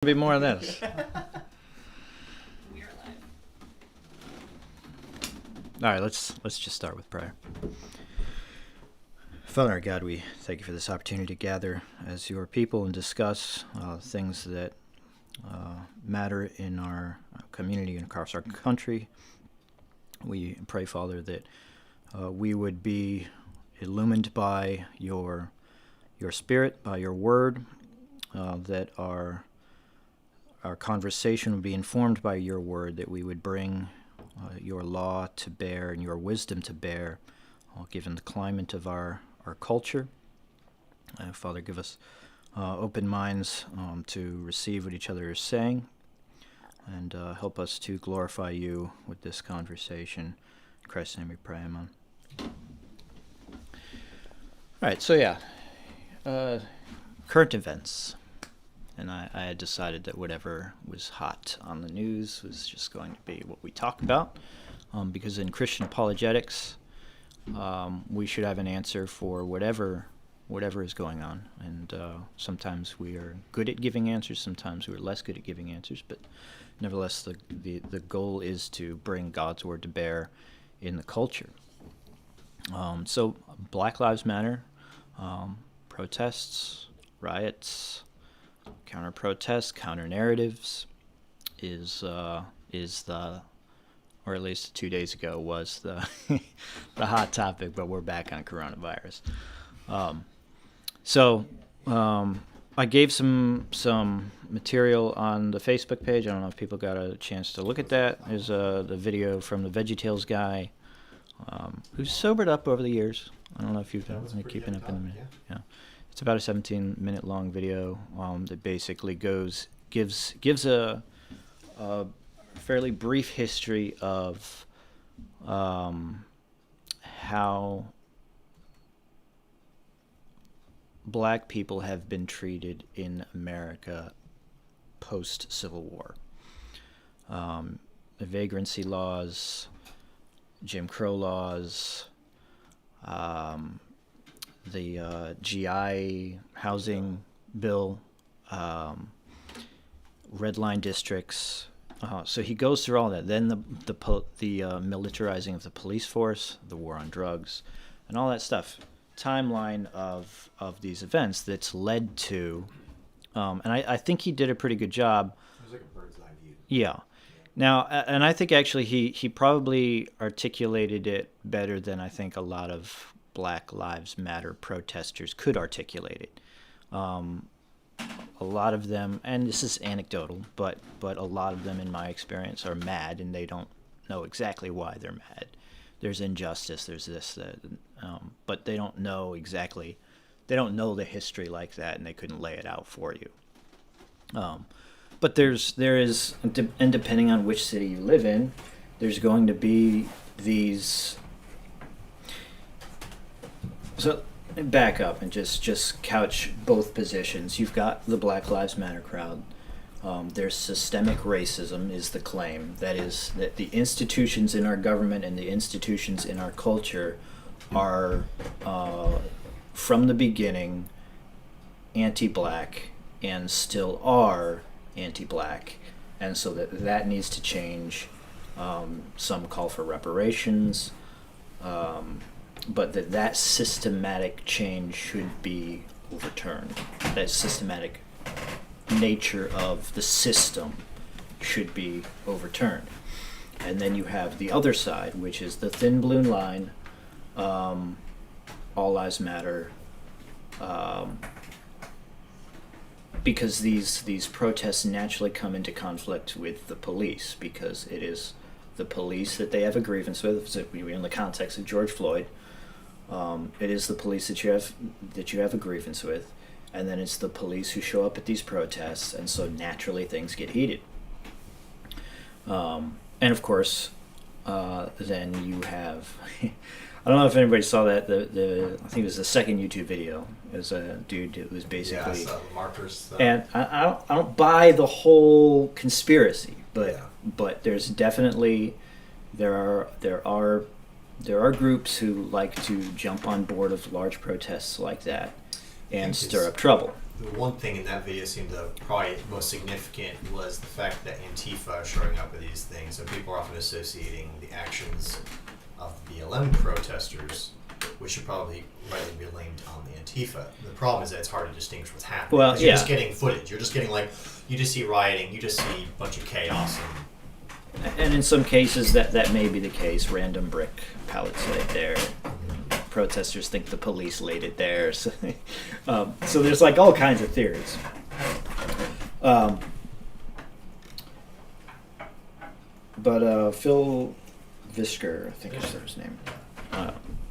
Be more of this. We are live. All right, let's just start with prayer. Father our God, we thank you for this opportunity to gather as your people and discuss things that matter in our community and across our country. We pray, Father, that we would be illumined by your Spirit, by your Word, that our conversation would be informed by your Word, that we would bring your law to bear and your wisdom to bear, given the climate of our culture. Father, give us open minds to receive what each other is saying, and help us to glorify you with this conversation. In Christ's name we pray, amen. All right, so current events. And I had decided that whatever was hot on the news was just going to be what we talk about, because in Christian apologetics, we should have an answer for whatever is going on. And sometimes we are good at giving answers, sometimes we're less good at giving answers, but nevertheless, the goal is to bring God's word to bear in the culture. So Black Lives Matter, protests, riots, counter-protests, counter-narratives is the, or at least 2 days ago was the the hot topic, but we're back on coronavirus. I gave some material on the Facebook page. I don't know if people got a chance to look at that. There's the video from the VeggieTales guy, who's sobered up over the years. I don't know if you've been keeping up in the yeah. It's about a 17-minute long video that basically gives a fairly brief history of how black people have been treated in America post-Civil War. The vagrancy laws, Jim Crow laws, the GI housing bill, red line districts. So he goes through all that. Then the militarizing of the police force, the war on drugs, and all that stuff. Timeline of these events that's led to, and I think he did a pretty good job. It was like a bird's eye view. Yeah. Now, and I think actually he probably articulated it better than I think a lot of Black Lives Matter protesters could articulate it. A lot of them, and this is anecdotal, but a lot of them in my experience are mad and they don't know exactly why they're mad. There's injustice, there's this, that, but they don't know exactly, they don't know the history like that, and they couldn't lay it out for you. But there is, and depending on which city you live in, there's going to be these. So back up and just couch both positions. You've got the Black Lives Matter crowd. There's systemic racism is the claim. That is that the institutions in our government and the institutions in our culture are, from the beginning, anti-black and still are anti-black. And so that needs to change. Some call for reparations. But that systematic change should be overturned. That systematic nature of the system should be overturned. And then you have the other side, which is the thin blue line, all lives matter, because these protests naturally come into conflict with the police, because it is the police that they have a grievance with. So in the context of George Floyd, it is the police that you have a grievance with, and then it's the police who show up at these protests, and so naturally things get heated. And of course, then you have, I don't know if anybody saw that, I think it was the second YouTube video. It was a dude who was basically, yeah, markers. And I don't buy the whole conspiracy, but there's definitely, there are groups who like to jump on board of large protests like that and stir up trouble. the one thing in that video seemed to probably most significant was the fact that Antifa are showing up with these things. So people are often associating the actions of BLM protesters, which should probably rightly be blamed on the Antifa. The problem is that it's hard to distinguish what's happening. Well, 'Cause you're yeah. just getting footage. You're just getting you just see rioting, you just see a bunch of chaos. And in some cases, that may be the case. Random brick pallets laid there. Protesters think the police laid it there. So, so there's like all kinds of theories. But Phil Visker, I think is his name,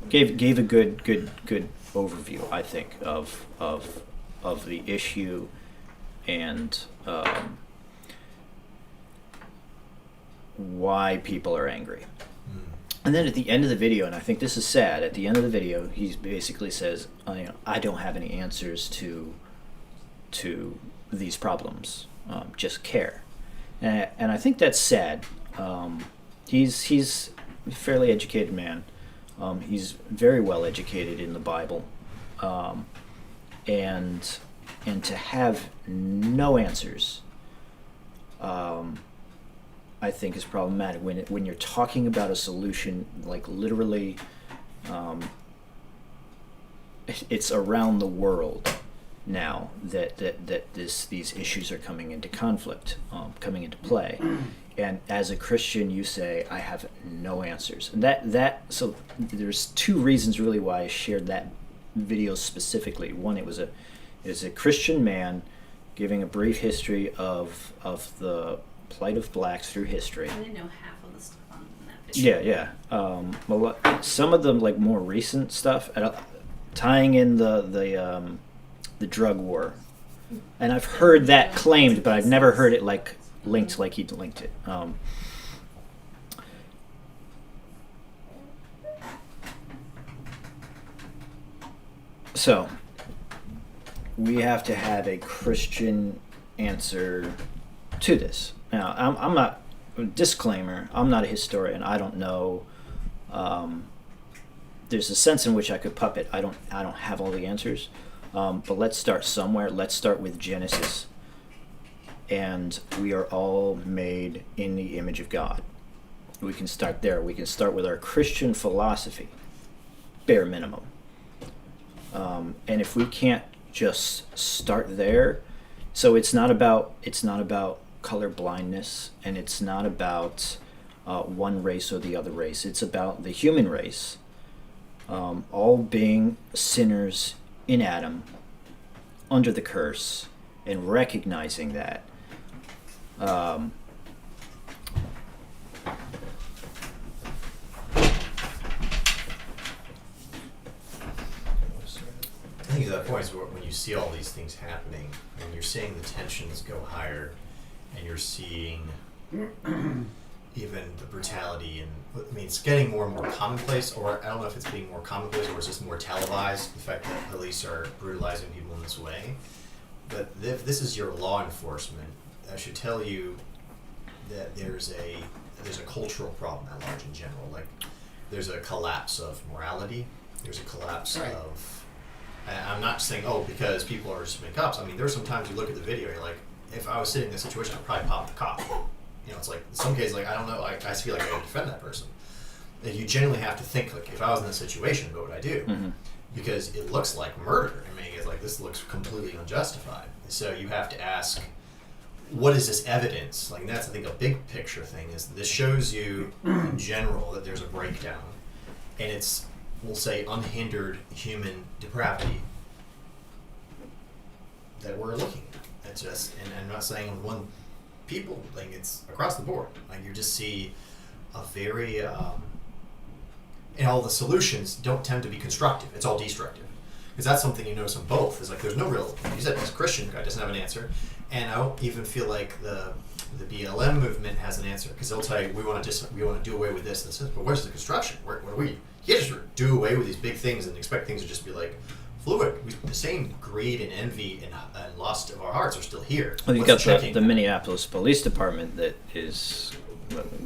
gave a good overview, I think, of the issue and why people are angry. And then at the end of the video, and I think this is sad, at the end of the video, he basically says, I don't have any answers to these problems, just care. And I think that's sad. He's a fairly educated man. He's very well educated in the Bible. And to have no answers, I think is problematic when you're talking about a solution, like literally, it's around the world now that these issues are coming into conflict, coming into play, and as a Christian, you say, I have no answers, and so there's two reasons really why I shared that video specifically. One, it was a Christian man giving a brief history of the plight of blacks through history. I didn't know half of the stuff on that video. Yeah. Some of the like more recent stuff, tying in the drug war, and I've heard that claimed, but I've never heard it like linked like he linked it. So we have to have a Christian answer to this. Now, I'm not, disclaimer, I'm not a historian. I don't know. There's a sense in which I could puppet. I don't have all the answers. But let's start somewhere. Let's start with Genesis. And we are all made in the image of God. We can start there. We can start with our Christian philosophy, bare minimum. And if we can't just start there, so it's not about color blindness, and it's not about one race or the other race. It's about the human race, all being sinners in Adam, under the curse, and recognizing that. I think that point is when you see all these things happening, and you're seeing the tensions go higher, and you're seeing even the brutality, and I mean, it's getting more and more commonplace, or I don't know if it's being more commonplace or it's just more televised, the fact that police are brutalizing people in this way. But if this is your law enforcement, I should tell you that there's a cultural problem at large in general. Like, there's a collapse of morality. There's a collapse of, and I'm not saying, because people are just being cops. I mean, there's sometimes you look at the video, you're like, if I was sitting in this situation, I'd probably pop the cop. You know, it's like, in some cases, like, I don't know, I just feel like I gotta defend that person. And you genuinely have to think, like, if I was in this situation, what would I do? Mm-hmm. Because it looks like murder. I mean, it's like, this looks completely unjustified. So you have to ask, what is this evidence? Like, that's, I think, a big picture thing, is this shows you, in general, that there's a breakdown. And it's, we'll say, unhindered human depravity that we're looking at. It's just, and I'm not saying one people thing, it's across the board. Like, you just see a very, and all the solutions don't tend to be constructive. It's all destructive. Because that's something you notice in both. Is like, there's no real, like you said, this Christian guy doesn't have an answer. And I don't even feel like the BLM movement has an answer, because they'll tell you, we want to do away with this and this, but where's the construction? What are we? You can't just do away with these big things and expect things to just be like fluid. The same greed and envy and lust of our hearts are still here. Well, you've got the Minneapolis Police Department that is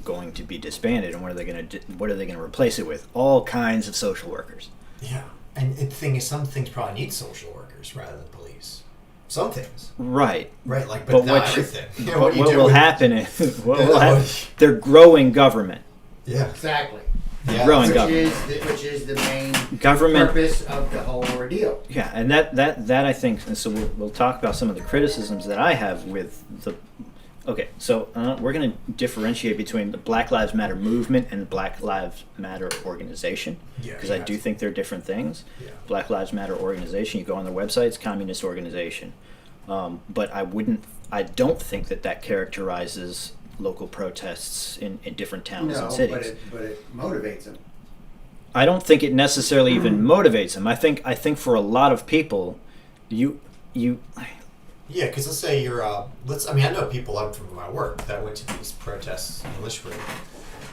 going to be disbanded, and what are they going to replace it with? All kinds of social workers. Yeah, and the thing is, some things probably need social workers rather than police. some things. Right. Right, like, But but not what everything. Yeah, What, do you what do will with- happen is what Yeah, will no, happen, what- they're growing government. Yeah. Exactly. Yeah. Growing Which government. which is the main Government. purpose of the whole ordeal. Yeah, and that I think. And so we'll talk about some of the criticisms that I have with the. Okay, so we're going to differentiate between the Black Lives Matter movement and the Black Lives Matter organization, Yeah, because I yeah. do think they're different things. Yeah. Black Lives Matter organization, you go on their website, it's a communist organization, but I don't think that characterizes local protests in different towns and No, cities. but it motivates them. I don't think it necessarily even motivates them. I think for a lot of people, you Yeah, because let's say you're, I mean, I know people up from my work that went to these protests in Lynchburg.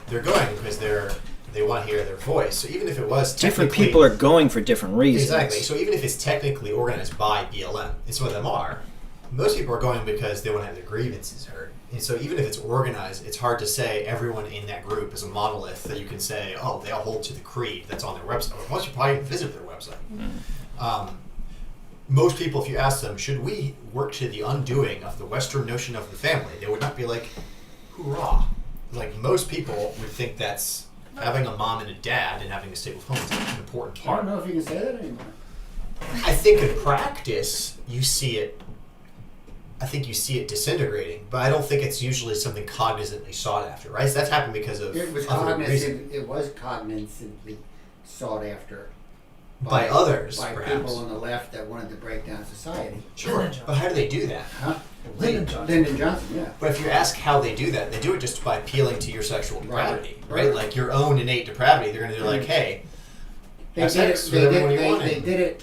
They're going because they want to hear their voice. So even if it was different technically- people are going for different reasons. Exactly. So even if it's technically organized by BLM, and some of them are, most people are going because they want to have their grievances heard. And so even if it's organized, it's hard to say everyone in that group is a monolith that you can say, oh, they all hold to the creed that's on their website. Most people probably visit their website. Most people, if you ask them, should we work to the undoing of the Western notion of the family, they would not be like, hoorah. Like, most people would think that's having a mom and a dad and having a stable home is an important I part. don't know if you can say that anymore. I think in practice you see it. I think you see it disintegrating, but I don't think it's usually something cognizantly sought after, right? So that's happened because of It was other reasons. cognizantly sought after By others, by perhaps. people on the left that wanted to break down society. Sure, but how do they do that? Huh? Lyndon Johnson. Lyndon Johnson, yeah. But if you ask how they do that, they do it just by appealing to your sexual depravity, right? Right. Like your own innate depravity. They're going to be like, hey, They have did sex it. with everyone you want. They did it.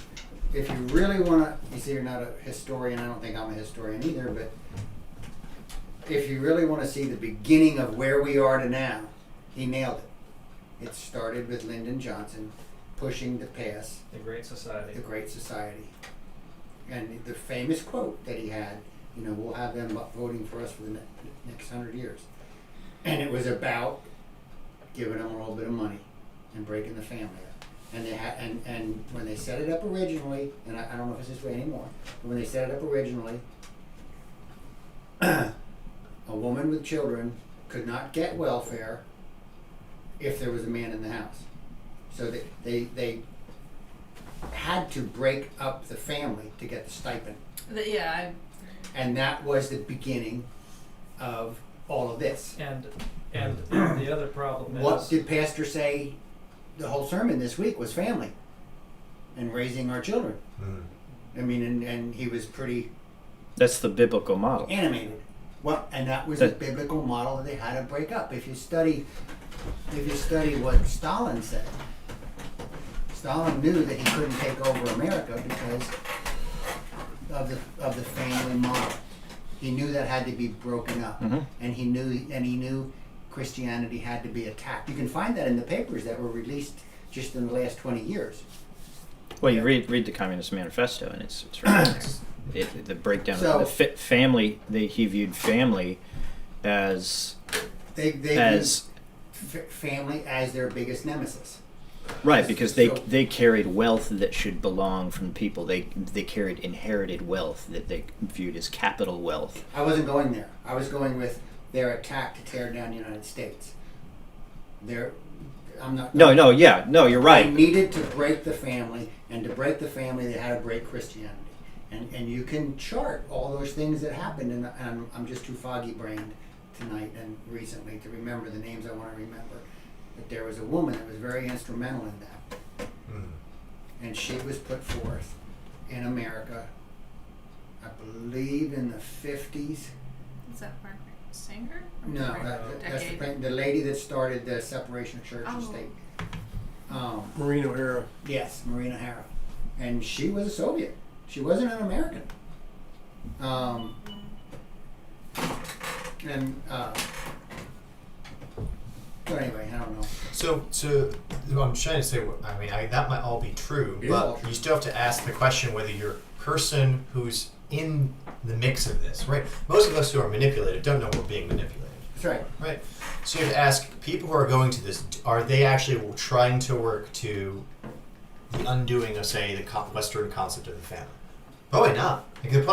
If you really want to, you see, you're not a historian. I don't think I'm a historian either. But if you really want to see the beginning of where we are to now, he nailed it. It started with Lyndon Johnson pushing to pass The Great Society. the Great Society, and the famous quote that he had. You know, we'll have them voting for us for the next 100 years, and it was about giving them a little bit of money and breaking the family up. And they had, and when they set it up originally, and I don't know if it's this way anymore, but when they set it up originally, a woman with children could not get welfare if there was a man in the house. So they had to break up the family to get the stipend. Yeah, And that was the beginning of all of this. And the other problem What is did Pastor say? The whole sermon this week was family and raising our children. I mean, and he was pretty That's the biblical model. animated. Well, and that was the That- biblical model that they had to break up. If you study what Stalin said, Stalin knew that he couldn't take over America because of the family model. He knew that had to be broken up, Mhm. and he knew Christianity had to be attacked. You can find that in the papers that were released just in the last 20 years. Well, you read the Communist Manifesto, and it's right. The breakdown So- of the family. He viewed family as They as viewed family as their biggest nemesis. right because they So- they carried wealth that should belong from people. They carried inherited wealth that they viewed as capital wealth. I wasn't going there. I was going with their attack to tear down the United States. I'm not. No, you're They right. needed to break the family, and to break the family, they had to break Christianity. And you can chart all those things that happened, and I'm just too foggy brained tonight and recently to remember the names I want to remember. But there was a woman that was very instrumental in that, and she was put forth in America, I believe in the 50s. is that Margaret Sanger? Or No, different that's decade? the lady that started the separation of church and Oh. state. Maureen O'Hara. Yes, Maureen O'Hara, and she was a Soviet. She wasn't an American. But anyway, I don't know. So I'm trying to say, I mean, that might all be true, It is all but true. you still have to ask the question whether you're a person who's in the mix of this, right? Most of us who are manipulated don't know we're being manipulated, That's right. right? So you have to ask people who are going to this: are they actually trying to work to the undoing of, say, the Western concept of the family? Probably not. Like they're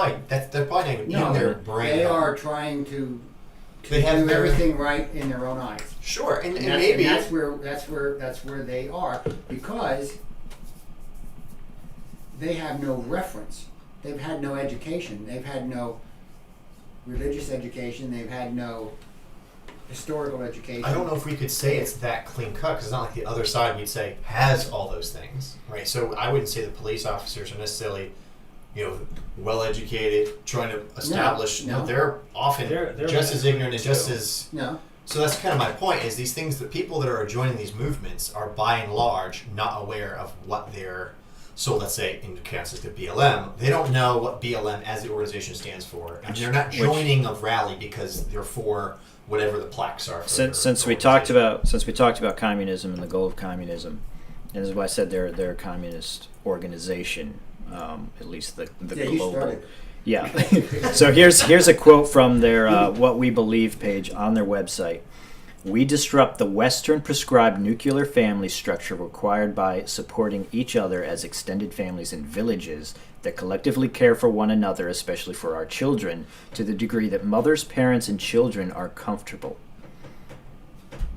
probably not even No, in their brain. they are trying to They have do their- everything right in their own eyes. Sure, and And maybe that's where they are, because they have no reference. They've had no education. They've had no religious education. They've had no historical education. I don't know if we could say it's that clean cut because it's not like the other side we'd say has all those things, right? So I wouldn't say the police officers are necessarily, well educated, trying to establish. No. They're often They're just as ignorant and just too. as. No. So that's kind of my point. Is these things that people that are joining these movements are by and large not aware of what they're. So let's say in Kansas the BLM, they don't know what BLM as the organization stands for, and they're not joining a rally because they're for whatever the plaques are. For Since their we talked organization. about communism and the goal of communism, and this is why I said they're a communist organization, at least the Yeah, you global. started. Yeah. So here's a quote from their What We Believe page on their website. We disrupt the Western prescribed nuclear family structure required by supporting each other as extended families in villages that collectively care for one another, especially for our children, to the degree that mothers, parents, and children are comfortable.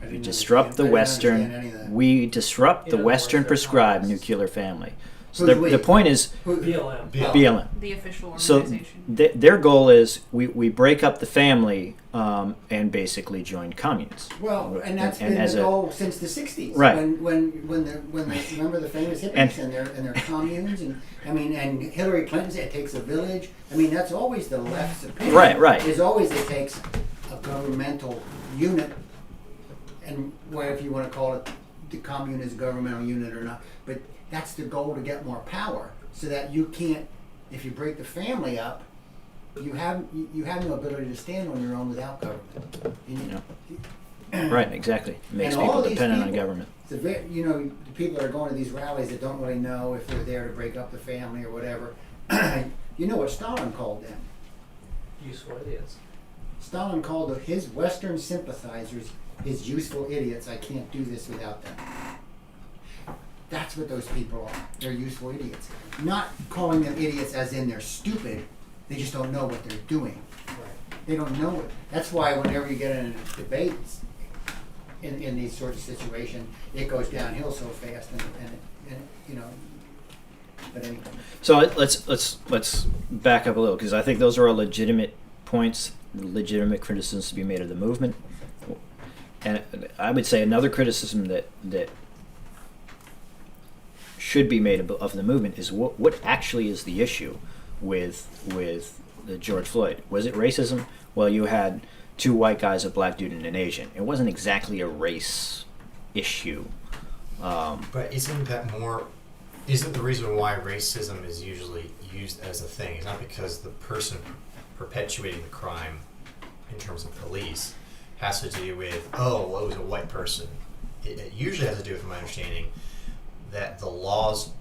I We didn't disrupt the understand any of Western. that. We disrupt the In other Western words, they're prescribed communists. nuclear family. So Who's the we? point is Who- BLM. Yeah. BLM. The official So organization. their goal is we break up the family and basically join communists. Well, and that's And been as the a- goal since the '60s. Right. When the remember the famous hippies And- and their communes, and and Hillary Clinton said it takes a village. I mean, that's always the left's opinion. Right. Is always it takes a governmental unit, and where if you want to call it the commune is a governmental unit or not, but that's the goal to get more power, so that you can't, if you break the family up, you have no ability to stand on your own without government. Right, exactly. It makes And all people of these dependent on people- government. The the people that are going to these rallies that don't really know if they're there to break up the family or whatever. You know what Stalin called them? Useful idiots. Stalin called his Western sympathizers his useful idiots. I can't do this without them. That's what those people are. They're useful idiots. Not calling them idiots as in they're stupid. They just don't know what they're doing. Right. They don't know it. That's why whenever you get in debates in these sorts of situations, it goes downhill so fast, and But anyway, So let's back up a little because I think those are all legitimate points, legitimate criticisms to be made of the movement. And I would say another criticism that should be made of the movement is what actually is the issue with the George Floyd. Was it racism? Well, you had two white guys, a black dude, and an Asian. It wasn't exactly a race issue. But isn't the reason why racism is usually used as a thing is not because the person perpetuating the crime in terms of police has to do with, it was a white person. It usually has to do with, my understanding, that the laws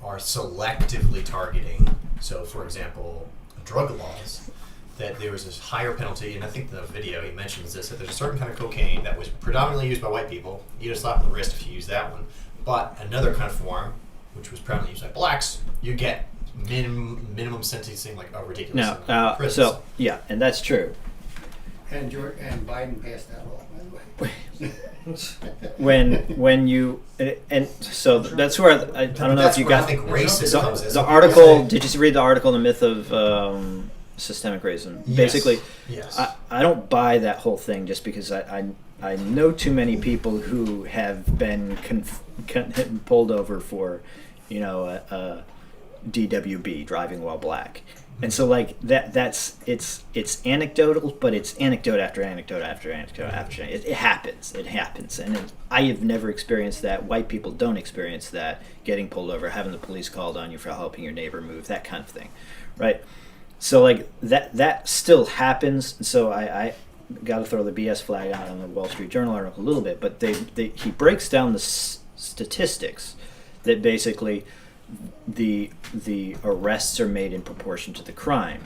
are selectively targeting. So, for example, drug laws, that there was this higher penalty, and I think the video he mentions this, that there's a certain kind of cocaine that was predominantly used by white people. You get a slap on the wrist if you use that one. But another kind of form, which was predominantly used by blacks, you get minimum sentencing, like a ridiculous Now, amount of prisons. so yeah, and that's true. and Biden passed that law, by the way. When you and so that's where I don't know That's if you where got I think racism comes in. the article. Did you read the article, The Myth of Systemic Racism? Yes. Basically, Yes. I don't buy that whole thing just because I know too many people who have been pulled over for, a DWB, driving while black. And so like that's it's anecdotal, but it's anecdote after anecdote after anecdote after it happens, and I have never experienced that. White people don't experience that, getting pulled over, having the police called on you for helping your neighbor move, that kind of thing, right? So like that still happens. And so I got to throw the BS flag out on the Wall Street Journal article a little bit, but he breaks down the statistics that basically the arrests are made in proportion to the crime,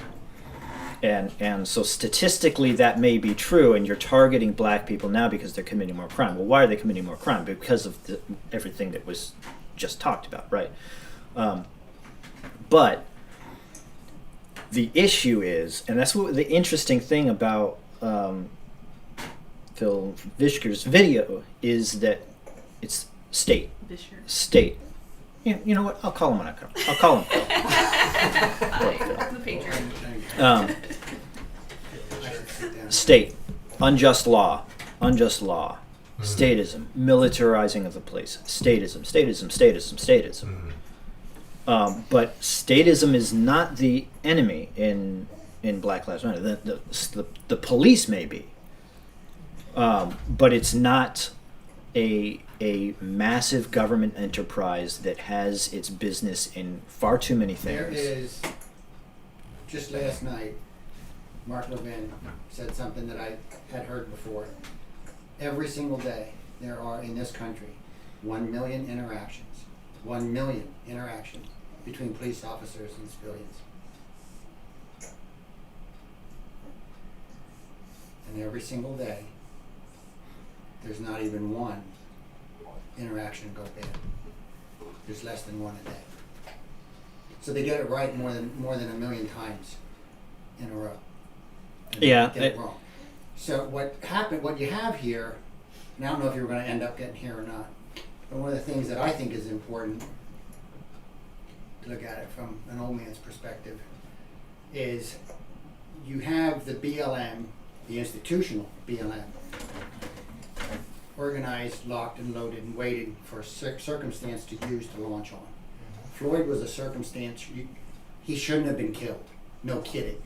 and so statistically that may be true, and you're targeting black people now because they're committing more crime. Well, why are they committing more crime? Because of everything that was just talked about, right? But The issue is, and that's what the interesting thing about Phil Vishker's video is that it's state. Fisher. State. You know what? I'll call him when I come. I'll call him Phil. The Patriot. Um, I should sit down. state. Unjust law. Unjust law. Statism. Militarizing of the police. Statism. Statism. Statism. Statism. But statism is not the enemy in Black Lives Matter. The police may be, but it's not a massive government enterprise that has its business in far too many There things. is, just last night, Mark Levin said something that I had heard before. Every single day, there are in this country 1 million interactions. 1 million interactions between police officers and civilians. And every single day, there's not even one interaction go bad. There's less than one a day. So they get it right more than 1 million times in a row. And they Yeah, get it wrong. So what you have here, and I don't know if you're going to end up getting here or not, but one of the things that I think is important to look at it from an old man's perspective is you have the BLM, the institutional BLM, organized, locked and loaded and waiting for a circumstance to use to launch on. Floyd was a circumstance, he shouldn't have been killed, no kidding.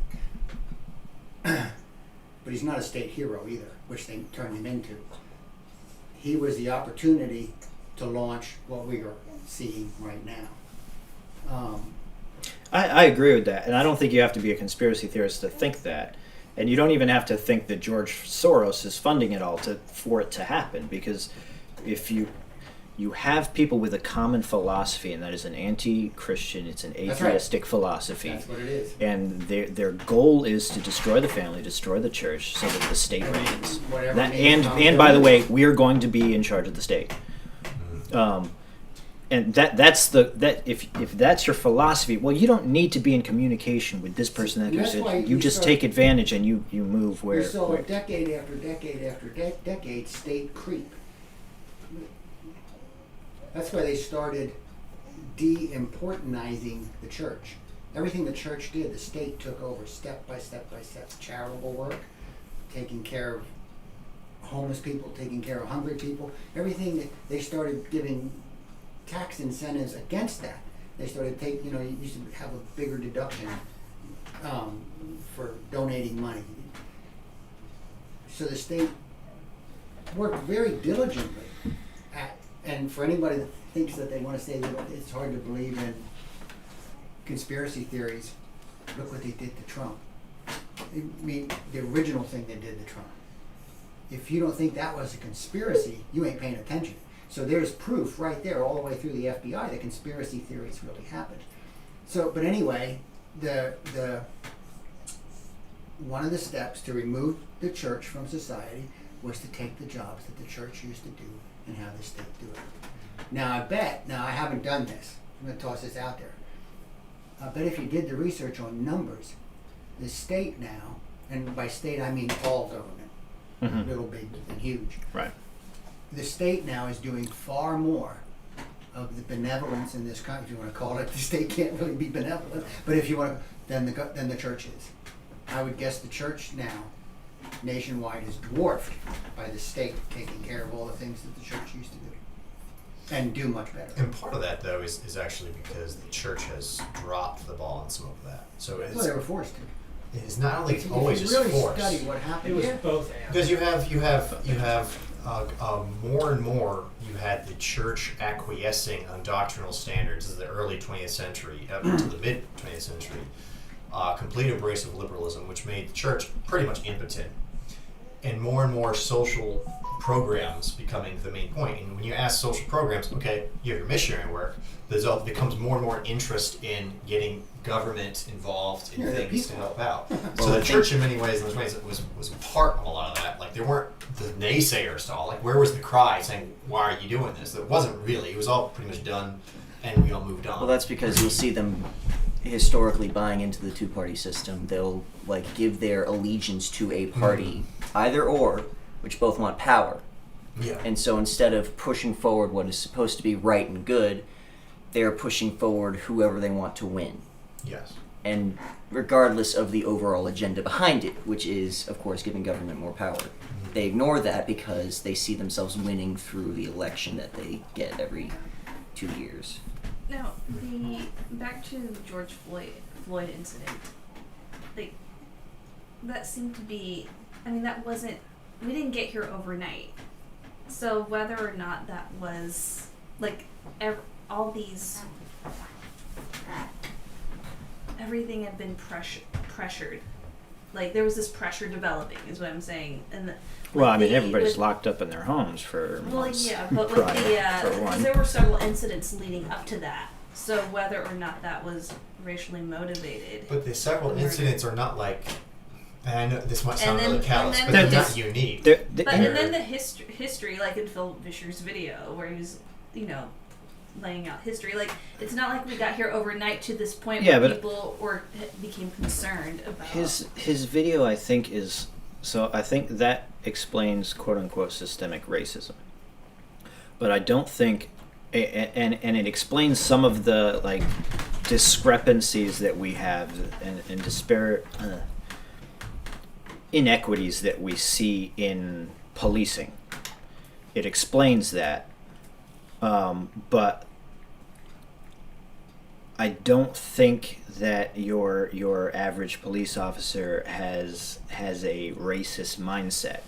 But he's not a state hero either, which they turned him into. He was the opportunity to launch what we are seeing right now. I agree with that, and I don't think you have to be a conspiracy theorist to think that. And you don't even have to think that George Soros is funding it all for it to happen, because if you have people with a common philosophy, and that is an anti-Christian, it's an That's right. atheistic philosophy, That's what it is. and their goal is to destroy the family, destroy the church, so that the state reigns. Whatever That, means and by the way, accountability. we are going to be in charge of the state. And if that's your philosophy, well, you don't need to be in communication with this person, that And that's person. why You we just saw- take advantage and you move where. We saw where- decade after decade after decade state creep. That's why they started de-importanizing the church. Everything the church did, the state took over step by step by step. Charitable work, taking care of homeless people, taking care of hungry people. Everything that they started giving tax incentives against that. They started you used to have a bigger deduction for donating money. So the state worked very diligently and for anybody that thinks that they want to say that it's hard to believe in conspiracy theories, look what they did to Trump. I mean, the original thing they did to Trump. If you don't think that was a conspiracy, you ain't paying attention. So there's proof right there all the way through the FBI that conspiracy theories really happened. So, but anyway, the one of the steps to remove the church from society was to take the jobs that the church used to do and have the state do it. Now I haven't done this. I'm going to toss this out there. I bet if you did the research on numbers, the state now, and by state I mean all government, Mhm. little, big, and huge. Right. The state now is doing far more of the benevolence in this country, if you want to call it. The state can't really be benevolent, but if you want to, than the church is. I would guess the church now, nationwide, is dwarfed by the state taking care of all the things that the church used to do, and do much better. And part of that, though, is actually because the church has dropped the ball on some of that. So Well, they were forced to. it's not only If always you just really force. study what It happened was here, both and. Because you have more and more, you had the church acquiescing on doctrinal standards in the early 20th century, up to the mid 20th century, complete embrace of liberalism, which made the church pretty much impotent, and more social programs becoming the main point. And when you ask social programs, okay, you have your missionary work, there's becomes more and more interest in getting government involved in Yeah, the things to people. help out. Well, So I the think- church, in many ways, was a part of a lot of that. Like, there weren't the naysayers to all. Like, where was the cry saying, "Why are you doing this?" That wasn't really. It was all pretty much done, and we all moved on. Well, that's because you'll see them historically buying into the two-party system, they'll like give their allegiance to a party, either or, which both want power. Yeah. And so instead of pushing forward what is supposed to be right and good, they're pushing forward whoever they want to win. Yes. And regardless of the overall agenda behind it, which is, of course, giving government more power. They ignore that because they see themselves winning through the election that they get every 2 years. Now, back to the George Floyd incident. Like, that seemed to be, I mean, that wasn't, we didn't get here overnight. So whether or not that was, like, all these, everything had been pressured. Like, there was this pressure developing, is what I'm saying. And Well, I mean, everybody's locked up in their homes for well, months. yeah, but with prior, for because one. there were several incidents leading up to that. So whether or not that was racially motivated. But the several incidents are not like, and I know this might And sound then- really callous, and but then they're this- not unique. They're- But and then the history, like in Phil Vischer's video, where he was, laying out history. Like, it's not like we got here overnight to this point Yeah, where but- people became concerned about his video, I think, is so. I think that explains "quote unquote" systemic racism, but I don't think, and it explains some of the like discrepancies that we have and disparate inequities that we see in policing. It explains that, but I don't think that your average police officer has a racist mindset.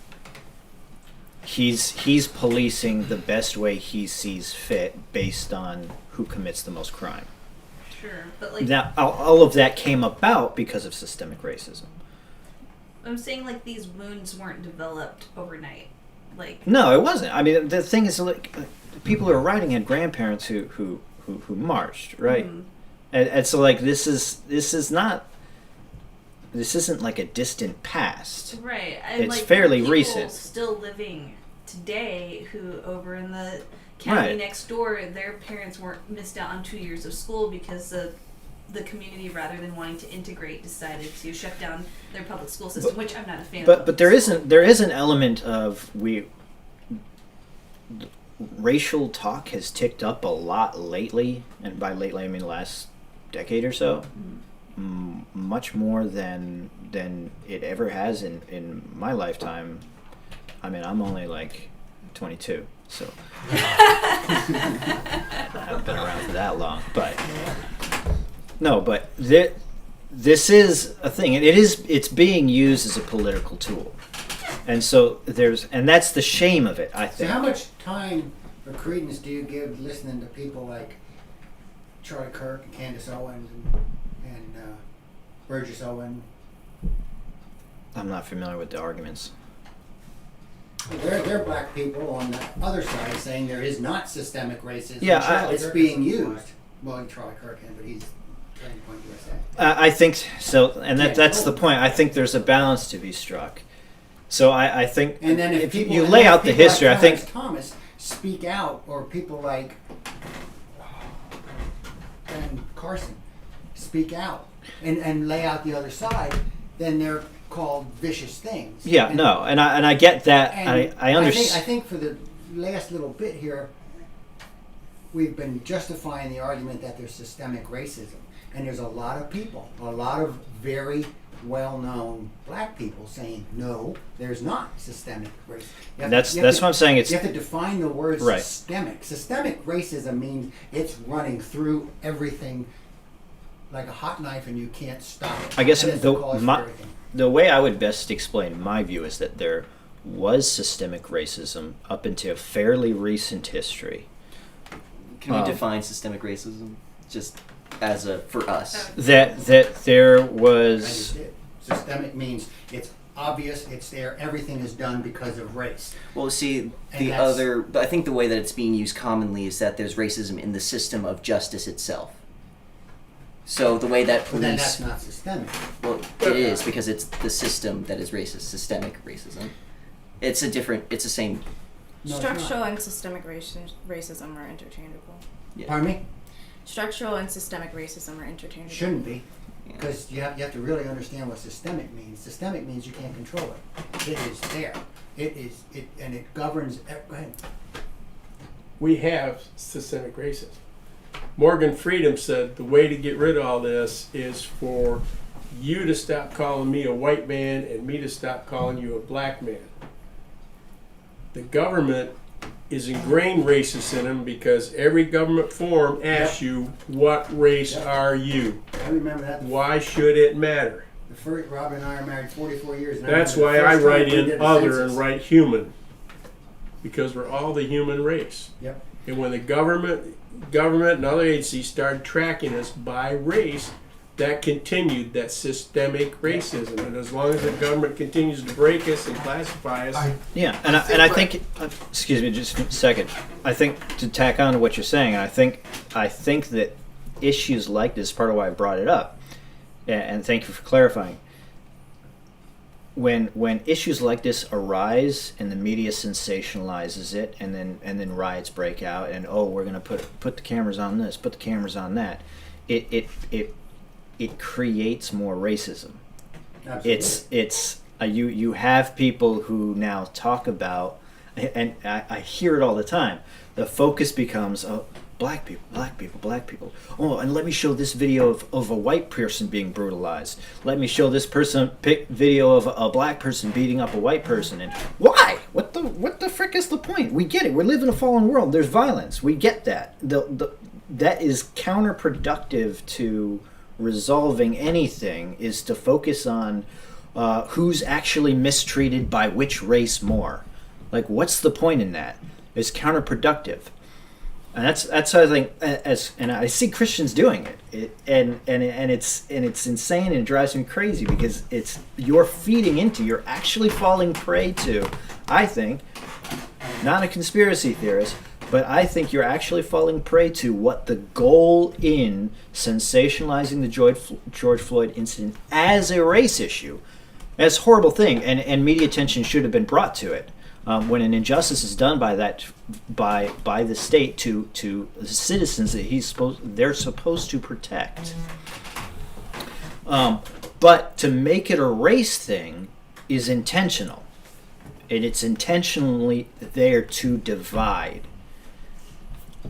He's policing the best way he sees fit based on who commits the most crime. sure, but like Now, all of that came about because of systemic racism. I'm saying, like, these wounds weren't developed overnight. Like, No, it wasn't. I mean, the thing is, like, people who are writing had grandparents who marched, right? mhm. And so, like, this isn't like a distant past. Right. And It's like, fairly people recent. still living today who over in the county Right. next door, their parents weren't missed out on 2 years of school because the community, rather than wanting to integrate, decided to shut down their public school system, which I'm not a fan of. But there is an element of racial talk has ticked up a lot lately, and by lately I mean the last decade or so, much more than it ever has in my lifetime. I mean, I'm only like 22, so I haven't been around for that long. But no, but this is a thing, and it's being used as a political tool, and so that's the shame of it, I So think. how much time or credence do you give listening to people like Charlie Kirk and Candace Owens and Burgess Owen? I'm not familiar with the arguments. They're black people on the other side saying there is not systemic racism. Yeah, it's being used. Well, Charlie Kirk, but he's Turning Point USA. I think so, and Yeah, that's the totally. point. I think there's a balance to be struck. So I think And then if you people lay have out the people like history, I Clarence think Thomas speak out, or people like Ben Carson speak out and lay out the other side, then they're called vicious things. yeah, And- no, and I get that. and I understand. I think for the last little bit here, we've been justifying the argument that there's systemic racism, and there's a lot of people, a lot of very well-known black people saying no, there's not systemic racism. You have That's to- you have to- what I'm saying. It's you have to define the word Right. systemic. Systemic racism means it's running through everything like a hot knife, and you can't stop it. I guess And it's the cause for everything. the way I would best explain my view is that there was systemic racism up into fairly recent history. Can we define systemic racism just as for us? That there I just was did. Systemic means it's obvious, it's there, everything is done because of race. Well, see, And that's- I think the way that it's being used commonly is that there's racism in the system of justice itself. So the way that But then that's police, not systemic. well, it is because it's the system that is racist, systemic racism. It's the same. No, it's Structural not. and systemic racism are interchangeable. Yeah. Pardon me? Structural and systemic racism are interchangeable. Shouldn't be, because you have to really understand what systemic means. Systemic means you can't control it. It is there. And it governs. Go ahead. We have systemic racism. Morgan Freedom said the way to get rid of all this is for you to stop calling me a white man and me to stop calling you a black man. The government is ingrained racist in them because every government form asks you, what race are you? I remember that. Why should it matter? The first, Robin and I are married 44 years. And That's I why remember I the first write time we in did a other census. and write human. Because we're all the human race. Yep. And when the government and other agencies started tracking us by race, that continued that systemic racism. And as long as the government continues to break us and classify us, Yeah, and I think excuse me, just a second. I think to tack on to what you're saying, I think that issues like this, part of why I brought it up, and thank you for clarifying. When issues like this arise and the media sensationalizes it, and then riots break out, and we're gonna put the cameras on this, put the cameras on that, it creates more racism. Absolutely. You have people who now talk about, and I hear it all the time. The focus becomes black people. Oh, and let me show this video of a white person being brutalized. Let me show this video of a black person beating up a white person. And why? What the frick is the point? We get it. We live in a fallen world. There's violence. We get that. That is counterproductive to resolving anything, is to focus on who's actually mistreated by which race more. Like, what's the point in that? It's counterproductive, and that's how I think. And I see Christians doing it. And it's insane, and it drives me crazy because you're actually falling prey to. I think, not a conspiracy theorist, but I think you're actually falling prey to what the goal in sensationalizing the George Floyd incident as a race issue, as a horrible thing, and media attention should have been brought to it. When an injustice is done by the state to the citizens that they're supposed to protect. But to make it a race thing is intentional, and it's intentionally there to divide.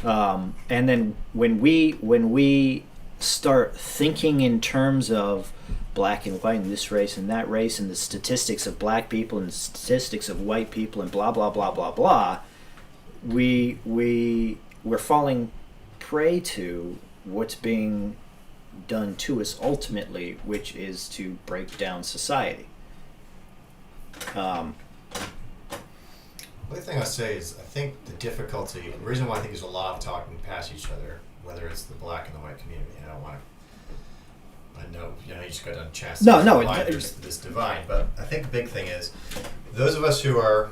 And then when we start thinking in terms of black and white and this race and that race and the statistics of black people and the statistics of white people and blah blah blah blah blah, we're falling prey to what's being done to us ultimately, which is to break down society. The only thing I say is, I think the difficulty, the reason why I think there's a lot of talking past each other, whether it's the black and the white community, and I know you just got done chastising why there's this divide, but I think the big thing is, those of us who are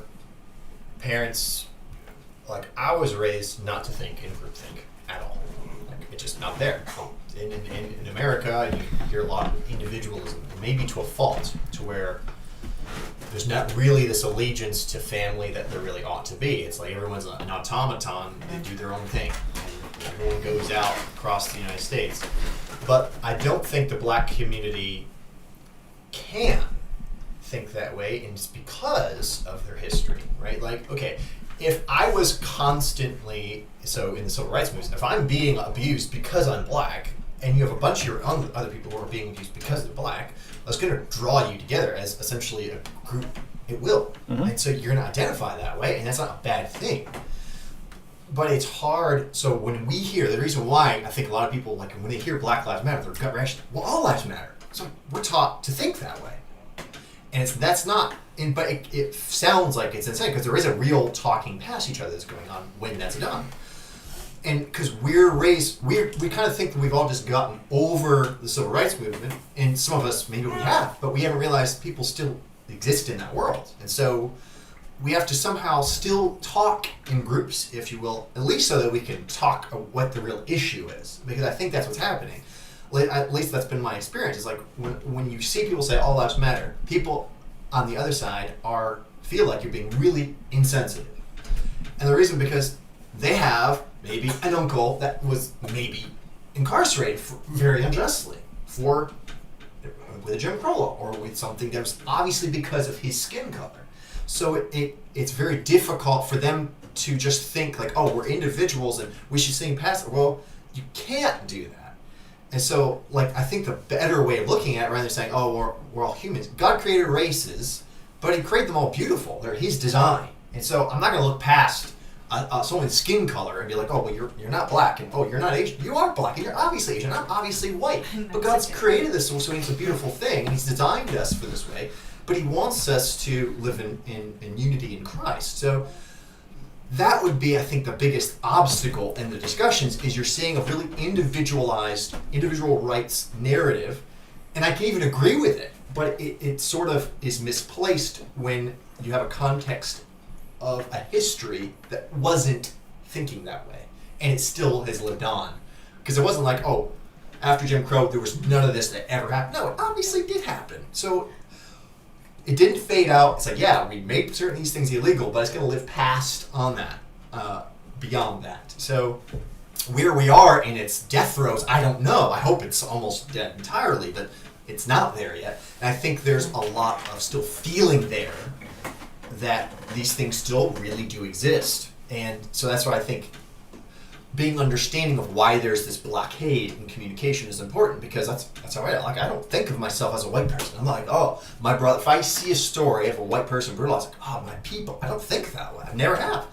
parents, like, I was raised not to think in groupthink at all. Like, it's just not there. In America, you hear a lot of individualism, maybe to a fault, to where there's not really this allegiance to family that there really ought to be. It's like everyone's an automaton, they do their own thing, and everyone goes out across the United States. But I don't think the black community can think that way, and it's because of their history, right? Like, okay, if I was constantly, so in the civil rights movement, if I'm being abused because I'm black, and you have a bunch of your other people who are being abused because they're black, that's going to draw you together as essentially a group. It will. Mm-hmm. And so you're going to identify that way, and that's not a bad thing. But it's hard. So when we hear, the reason why I think a lot of people, like, when they hear Black Lives Matter, their gut reaction, well, all lives matter. So we're taught to think that way. And that's not, but it sounds like it's insane, because there is a real talking past each other that's going on when that's done. And because we're raised, we kind of think that we've all just gotten over the civil rights movement, and some of us, maybe we have, but we haven't realized people still exist in that world. And so we have to somehow still talk in groups, if you will, at least so that we can talk what the real issue is, because I think that's what's happening. At least that's been my experience. It's like when you see people say all lives matter, people on the other side feel like you're being really insensitive. And the reason, because they have maybe an uncle that was maybe incarcerated very unjustly with a Jim Crow law or with something that was obviously because of his skin color. So it's very difficult for them to just think like, oh, we're individuals and we should sing past it. Well, you can't do that. And so, like, I think the better way of looking at it, rather than saying, oh, we're all humans. God created races, but he created them all beautiful. They're his design. And so I'm not going to look past someone's skin color and be like, oh, well, you're not black, and oh, you're not Asian. You are black, and you're obviously Asian. I'm obviously white. But God's created this, so it's a beautiful thing, and he's designed us for this way. But he wants us to live in unity in Christ. So that would be, I think, the biggest obstacle in the discussions is you're seeing a really individualized, individual rights narrative, and I can even agree with it, but it sort of is misplaced when you have a context of a history that wasn't thinking that way, and it still has lived on. Because it wasn't like, oh, after Jim Crow, there was none of this that ever happened. No, it obviously did happen. So it didn't fade out. It's like, yeah, we made certain these things illegal, but it's going to live past on that, beyond that. So where we are in its death throes, I don't know. I hope it's almost dead entirely, but it's not there yet. And I think there's a lot of still feeling there that these things still really do exist. And so that's why I think being understanding of why there's this blockade in communication is important, because that's how I don't think of myself as a white person. I'm not like, oh, my brother. If I see a story of a white person brutalized, like, oh, my people. I don't think that way. I never have.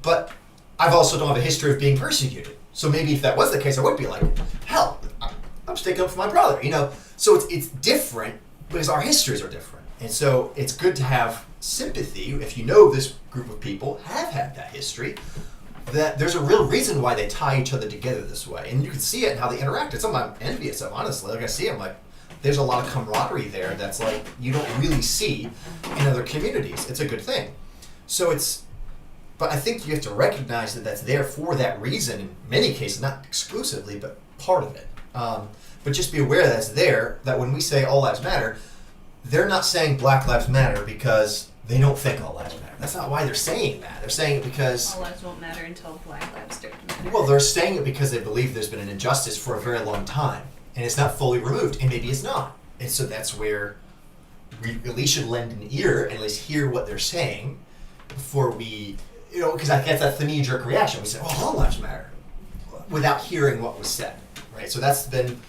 But I've also don't have a history of being persecuted. So maybe if that was the case, I would be like, hell, I'm sticking up for my brother. So it's different because our histories are different, and so it's good to have sympathy if you know this group of people have had that history. That there's a real reason why they tie each other together this way, and you can see it in how they interact. It's something I'm envious of, honestly. Like I see them, like there's a lot of camaraderie there that's like you don't really see in other communities. It's a good thing. So but I think you have to recognize that that's there for that reason. In many cases, not exclusively, but part of it. But just be aware that it's there. That when we say all lives matter, they're not saying Black Lives Matter because they don't think all lives matter. That's not why they're saying that. They're saying it because all lives won't matter until Black lives start to matter. Well, they're saying it because they believe there's been an injustice for a very long time, and it's not fully removed, and maybe it's not. And so that's where we at least should lend an ear and at least hear what they're saying before we, because I guess that's the knee-jerk reaction. We say, "Oh, all lives matter," without hearing what was said, right? So that's been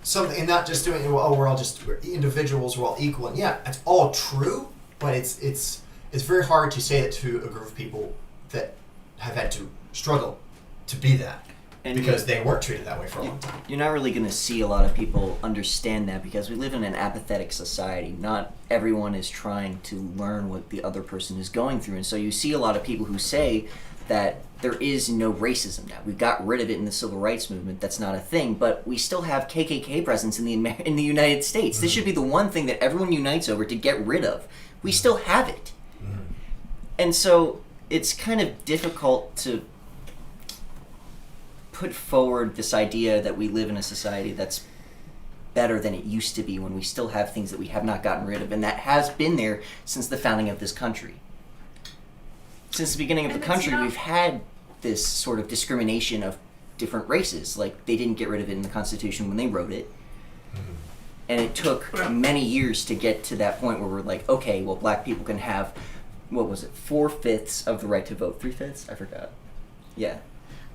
something, and not just doing, we're individuals, we're all equal, and yeah, that's all true, but it's very hard to say it to a group of people that have had to struggle to be that, and because they weren't treated that way for a long time. You're not really going to see a lot of people understand that because we live in an apathetic society. Not everyone is trying to learn what the other person is going through, and so you see a lot of people who say that there is no racism now. We've got rid of it in the civil rights movement. That's not a thing, but we still have KKK presence in the United States. This should be the one thing that everyone unites over to get rid of. We still have it. And so it's kind of difficult to put forward this idea that we live in a society that's better than it used to be when we still have things that we have not gotten rid of, and that has been there since the founding of this country. Since the beginning of the country, we've had this sort of discrimination of different races. Like, they didn't get rid of it in the Constitution when they wrote it. And it took many years to get to that point where we're like, okay, well, black people can have, 4/5 of the right to vote? 3/5? I forgot. Yeah.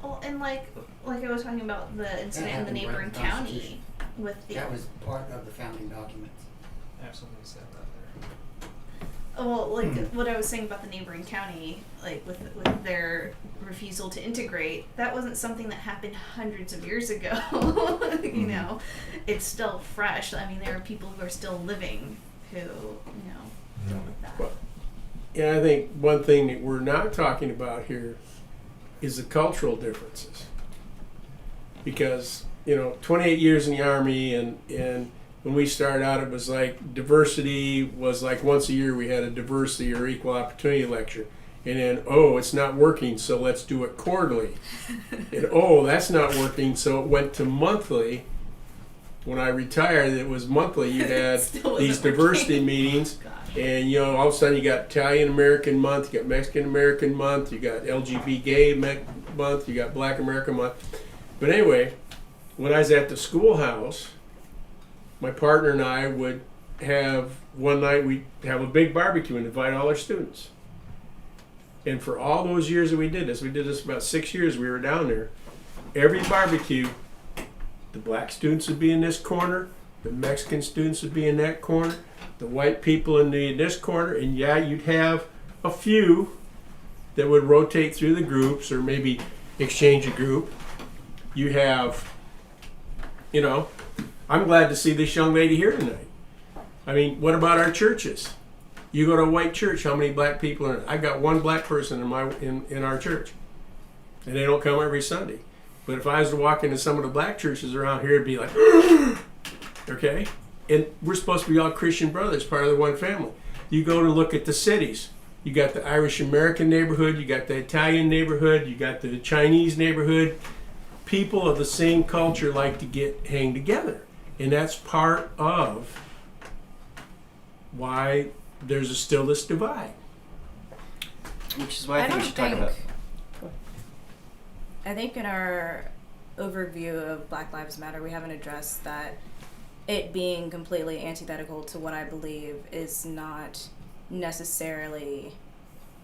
Well, and like I was talking about the incident in the neighboring county with the. That was part of the founding documents. Absolutely said that there. Well, what I was saying about the neighboring county, like with their refusal to integrate, that wasn't something that happened hundreds of years ago. It's still fresh. I mean, there are people who are still living who, deal with that. Well, yeah, I think one thing that we're not talking about here is the cultural differences. Because, 28 years in the Army, and when we started out, it was like diversity was like once a year we had a diversity or equal opportunity lecture. And then, it's not working, so let's do it quarterly. And, that's not working, so it went to monthly. When I retired, it was monthly. You had these diversity meetings. And, all of a sudden you got Italian American month, you got Mexican American month, you got LGBT gay month, you got Black American month. But anyway, when I was at the schoolhouse, my partner and I would have, one night we'd have a big barbecue and invite all our students. And for all those years that we did this about 6 years we were down there, every barbecue, the black students would be in this corner, the Mexican students would be in that corner, the white people in this corner, and yeah, you'd have a few that would rotate through the groups or maybe exchange a group. You have, you know, I'm glad to see this young lady here tonight. I mean, what about our churches? You go to a white church, how many black people are in it? I got one black person in our church, and they don't come every Sunday. But if I was to walk into some of the black churches around here, it'd be like, okay? And we're supposed to be all Christian brothers, part of the one family. You go to look at the cities. You got the Irish American neighborhood, you got the Italian neighborhood, you got the Chinese neighborhood. People of the same culture like to hang together. And that's part of why there's still this divide. Which is why I think we should talk about. I think in our overview of Black Lives Matter, we haven't addressed that it being completely antithetical to what I believe is not necessarily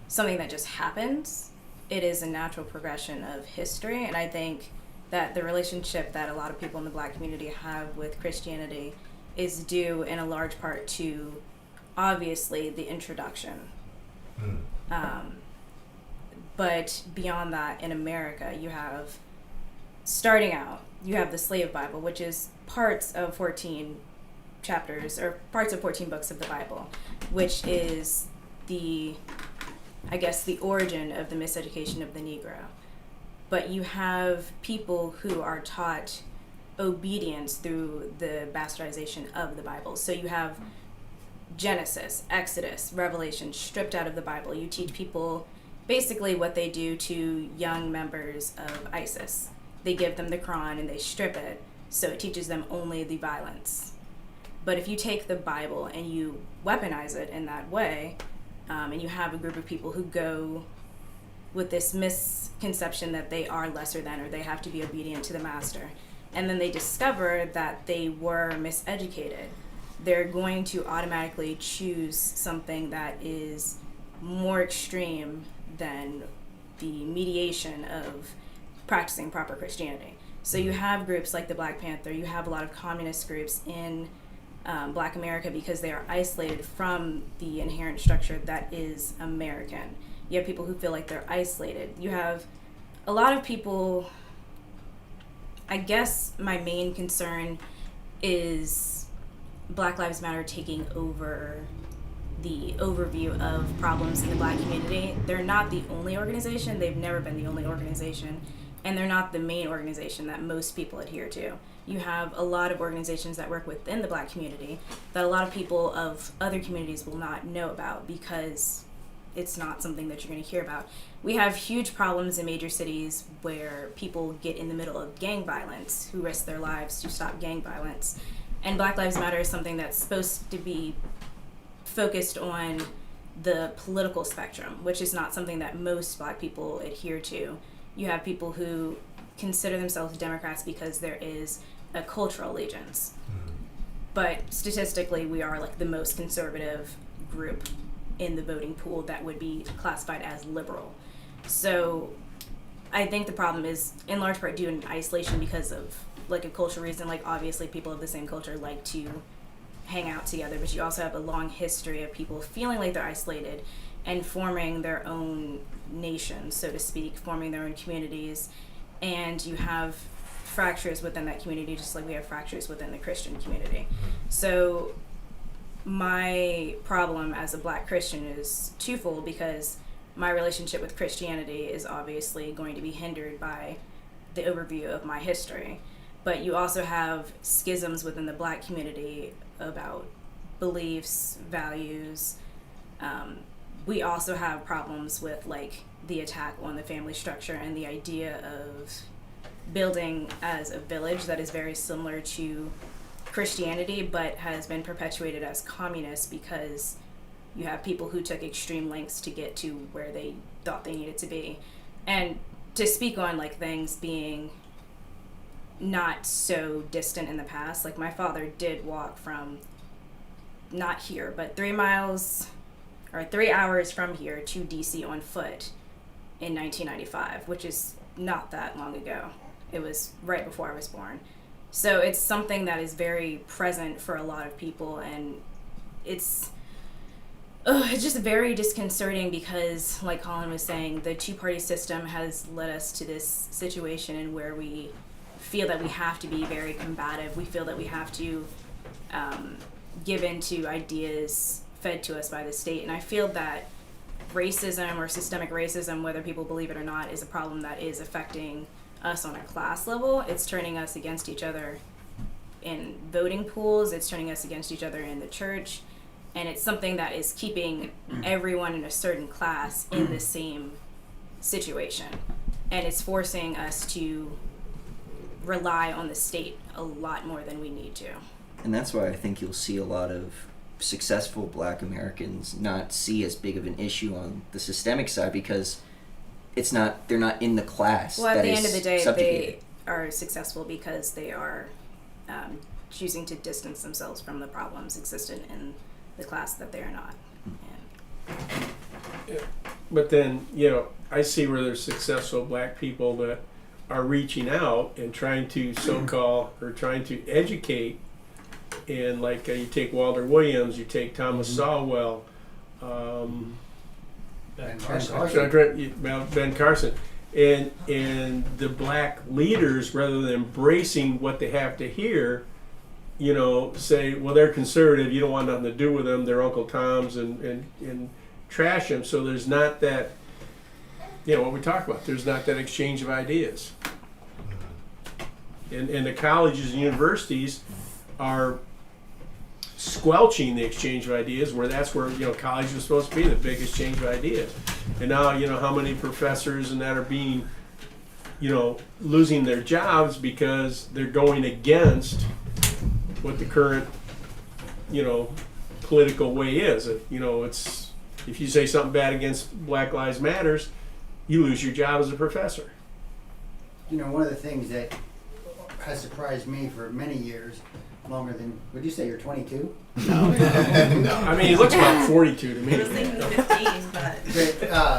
something that just happens. It is a natural progression of history, and I think that the relationship that a lot of people in the black community have with Christianity is due in a large part to obviously the introduction. But beyond that, in America, you have, starting out, you have the Slave Bible, which is parts of 14 chapters, or parts of 14 books of the Bible, which is the origin of the miseducation of the Negro. But you have people who are taught obedience through the bastardization of the Bible. So you have Genesis, Exodus, Revelation stripped out of the Bible. You teach people basically what they do to young members of ISIS. They give them the Quran and they strip it, so it teaches them only the violence. But if you take the Bible and you weaponize it in that way, and you have a group of people who go with this misconception that they are lesser than, or they have to be obedient to the master, and then they discover that they were miseducated, they're going to automatically choose something that is more extreme than the mediation of practicing proper Christianity. So you have groups like the Black Panther, you have a lot of communist groups in Black America because they are isolated from the inherent structure that is American. You have people who feel like they're isolated. You have a lot of people, I guess my main concern is Black Lives Matter taking over the overview of problems in the black community. They're not the only organization, they've never been the only organization, and they're not the main organization that most people adhere to. You have a lot of organizations that work within the black community that a lot of people of other communities will not know about because it's not something that you're going to hear about. We have huge problems in major cities where people get in the middle of gang violence, who risk their lives to stop gang violence. And Black Lives Matter is something that's supposed to be focused on the political spectrum, which is not something that most black people adhere to. You have people who consider themselves Democrats because there is a cultural allegiance. But statistically, we are like the most conservative group in the voting pool that would be classified as liberal. So I think the problem is in large part due to isolation because of like a cultural reason. Like obviously people of the same culture like to hang out together, but you also have a long history of people feeling like they're isolated and forming their own nation, so to speak, forming their own communities. And you have fractures within that community, just like we have fractures within the Christian community. So my problem as a black Christian is twofold, because my relationship with Christianity is obviously going to be hindered by the overview of my history. But you also have schisms within the black community about beliefs, values. We also have problems with like the attack on the family structure and the idea of building as a village that is very similar to Christianity but has been perpetuated as communist because you have people who took extreme lengths to get to where they thought they needed to be. And to speak on like things being not so distant in the past. Like my father did walk from, not here, but 3 hours from here to DC on foot in 1995, which is not that long ago. It was right before I was born. So it's something that is very present for a lot of people, and it's just very disconcerting because, like Colin was saying, the two-party system has led us to this situation in where we feel that we have to be very combative. We feel that we have to give in to ideas fed to us by the state. And I feel that racism or systemic racism, whether people believe it or not, is a problem that is affecting us on a class level. It's turning us against each other in voting pools. It's turning us against each other in the church. And it's something that is keeping everyone in a certain class in the same situation. And it's forcing us to rely on the state a lot more than we need to. And that's why I think you'll see a lot of successful Black Americans not see as big of an issue on the systemic side because they're not in the class. Well, at that the is end of the day, subjugated. they are successful because they are choosing to distance themselves from the problems existent in the class that they are not. And But then, I see where there's successful Black people that are reaching out and trying to so-called or trying to educate. And like you take Walter Williams, you take Thomas Sowell, Ben Carson. Ben Carson, and the Black leaders, rather than embracing what they have to hear, say, well, they're conservative, you don't want nothing to do with them, they're Uncle Toms, and trash them. So there's not that, what we talk about, there's not that exchange of ideas. And the colleges and universities are squelching the exchange of ideas, where that's where college was supposed to be, the big exchange of ideas. And now how many professors and that are being losing their jobs because they're going against what the current political way is. It's if you say something bad against Black Lives Matters, you lose your job as a professor. One of the things that has surprised me for many years, longer than, would you say you're 22? No. No. I mean, he looks about 42 to I was me. thinking 15, but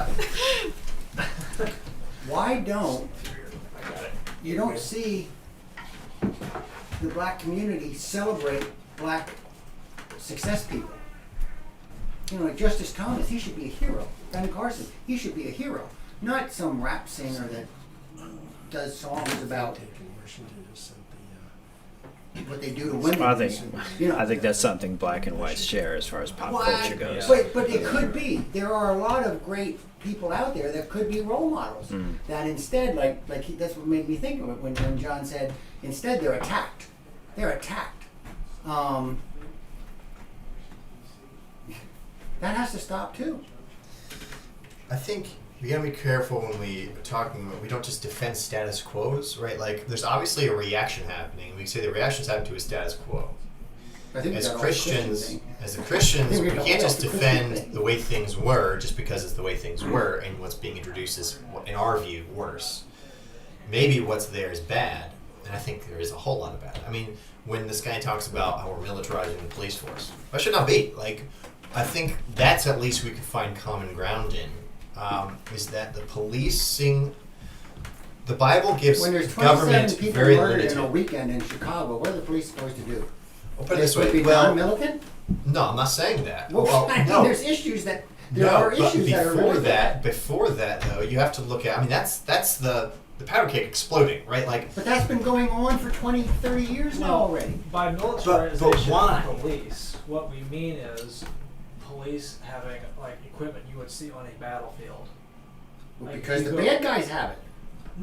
Why don't you see the Black community celebrate Black success people? Like Justice Thomas, he should be a hero. Ben Carson, he should be a hero, not some rap singer that does songs about what they do to women. I think that's something Black and White share as far as pop culture goes. But it could be. There are a lot of great people out there that could be role models. That instead, that's what made me think of it when John said, instead they're attacked. They're attacked. That has to stop too. I think we gotta be careful when we are talking. We don't just defend status quos, right? Like, there's obviously a reaction happening. We say the reaction's happening to a status quo. I think As that Christians, I think we we got can't all just the Christian defend thing. the way things were just because it's the way things were, and what's being introduced is, in our view, worse. Maybe what's there is bad, and I think there is a whole lot of bad. I mean, when this guy talks about how we're militarizing the police force, that should not be. I think that's at least we could find common ground in. Is that the policing? The Bible gives When there's government 27 people very murdered limited. in a weekend in Chicago, what are the police supposed to do? I'll put it this They way. be Well, non-militant? no, I'm not saying that. Well, I mean, no. there's issues that there No, are but issues that are really bad. before that though, you have to look at. I mean, that's the powder keg exploding, right? Like, But that's been going on for 20, 30 years now already. By militarization why? of police, what we mean is police having equipment you would see on a battlefield. Well, Like, because you the go- bad guys have it.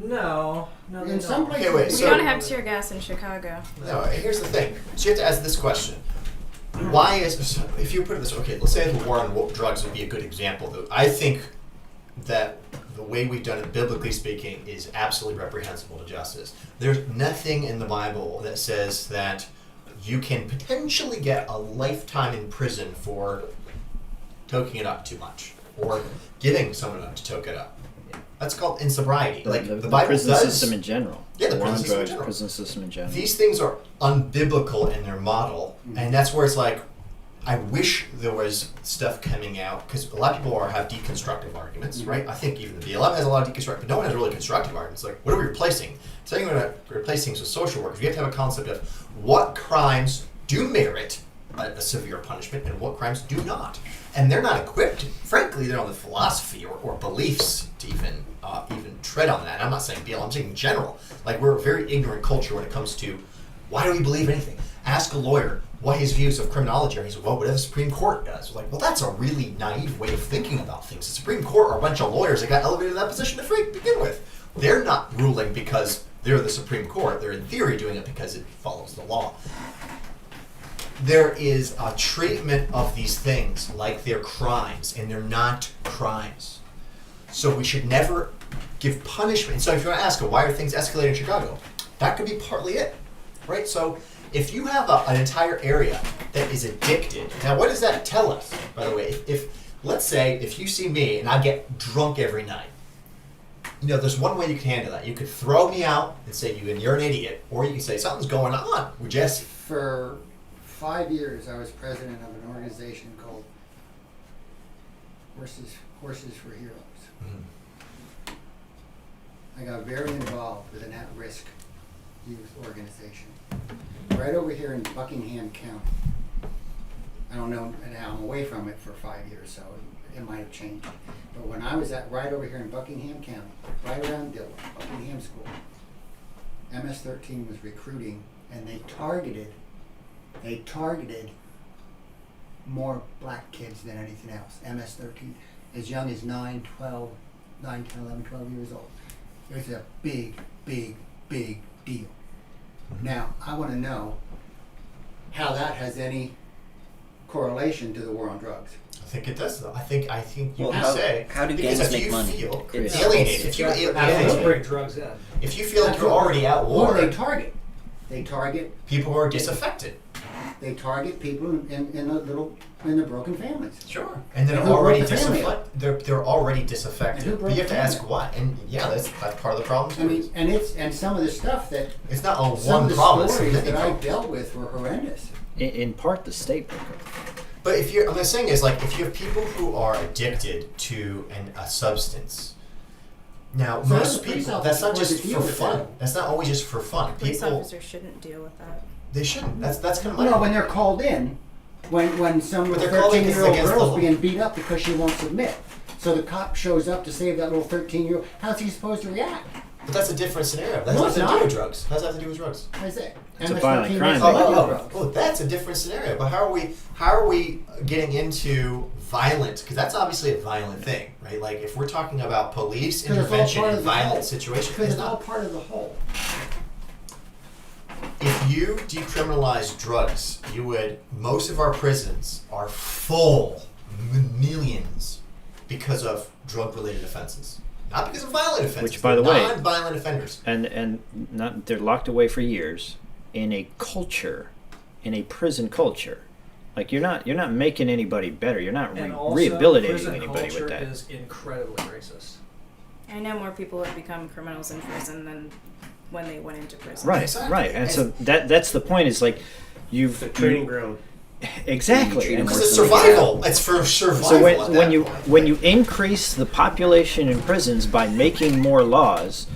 No, they In some don't. places, wait, we so- don't have tear gas in Chicago. no. Here's the thing. So you have to ask this question: why is, if you put it this way, okay, let's say the war on drugs would be a good example. Though I think that the way we've done it, biblically speaking, is absolutely reprehensible to justice. There's nothing in the Bible that says that you can potentially get a lifetime in prison for toking it up too much or getting someone to toke it up. That's called insobriety. Like the Bible prison does. system in general. Yeah, the war on prison system in drugs, general. prison system in general. These things are unbiblical in their model, and that's where it's like, I wish there was stuff coming out, because a lot of people have deconstructive arguments, right? I think even the BLM has a lot of deconstructive, but no one has really constructive arguments. Like, what are we replacing? So you're going to replace things with social workers. You have to have a concept of what crimes do merit a severe punishment and what crimes do not. And they're not equipped, frankly, they don't have the philosophy or beliefs to even tread on that. I'm not saying BLM, I'm saying in general. Like, we're a very ignorant culture when it comes to why do we believe anything? Ask a lawyer what his views of criminology are. He says, well, whatever the Supreme Court does. We're like, well, that's a really naive way of thinking about things. The Supreme Court are a bunch of lawyers that got elevated to that position to begin with. They're not ruling because they're the Supreme Court. They're in theory doing it because it follows the law. There is a treatment of these things like they're crimes, and they're not crimes. So we should never give punishment. So if you want to ask, why are things escalating in Chicago? That could be partly it, right? So if you have an entire area that is addicted, now what does that tell us, by the way? If let's say, if you see me and I get drunk every night, there's one way you can handle that. You could throw me out and say you're an idiot, or you can say something's going on with Jesse. For 5 years, I was president of an organization called Horses for Heroes. Mm-hmm. I got very involved with an at-risk youth organization right over here in Buckingham County. I don't know, and I'm away from it for 5 years, so it might have changed. But when I was right over here in Buckingham County, right around Dillon, Buckingham School, MS-13 was recruiting, and they targeted more black kids than anything else. MS-13, as young as 9, 10, 11, 12 years old. It was a big, big, big deal. Now, I want to know how that has any correlation to the war on drugs. I think it does, though. I think you Well, can how- say, how do because gangs if make you money? feel It's- alienated, if you Let's bring drugs in. if you feel like That's you're what- already at What war, do they target? They target people who are disaffected. people in the broken families. Sure. And they're And who already broke the family up? disaffected. They're already And disaffected. who But broke you have to the ask family? why. And yeah, that's part of the problem. I mean, and some of the stuff that it's not a some one of the problem. It's stories many that I problems. dealt with were horrendous. In part, the state broke it. But if you're, what I'm saying is, like, if you have people who are addicted to a substance, now So most the police people, that's not officer just was to for deal with fun. that. That's not always just for fun. Police People, officers shouldn't deal with that. they shouldn't. That's kind of my Well, when they're called in, when some But little they're called in 13-year-old against the girl's law. being beat up because she won't submit. So the cop shows up to save that little 13-year-old. How's he supposed to react? But that's a different scenario. That No, has it's nothing to do not. with drugs. How does that have to do with drugs? How's that? It's a MS-13 violent crime. has nothing to do with drugs. Oh, that's a different scenario. But how are we getting into violent? Because that's obviously a violent thing, right? Like if we're talking about police 'Cause it's all intervention part in of the whole. violent situations, Because it's it's all not. part of the whole. If you decriminalize drugs, most of our prisons are full, millions, because of drug-related offenses. Not because of violent offenses. Which, by the way- non-violent offenders. And not they're locked away for years in a prison culture. Like you're not making anybody better. You're not And also, rehabilitating prison anybody culture with that. is incredibly racist. I know more people have become criminals in prison than when they went into prison. Right, Exactly. right. And so that's the point. Is like It's a training ground. exactly. You treat And them Because more it's survival. It's for survival. so at that point. when you increase the population in prisons by making more laws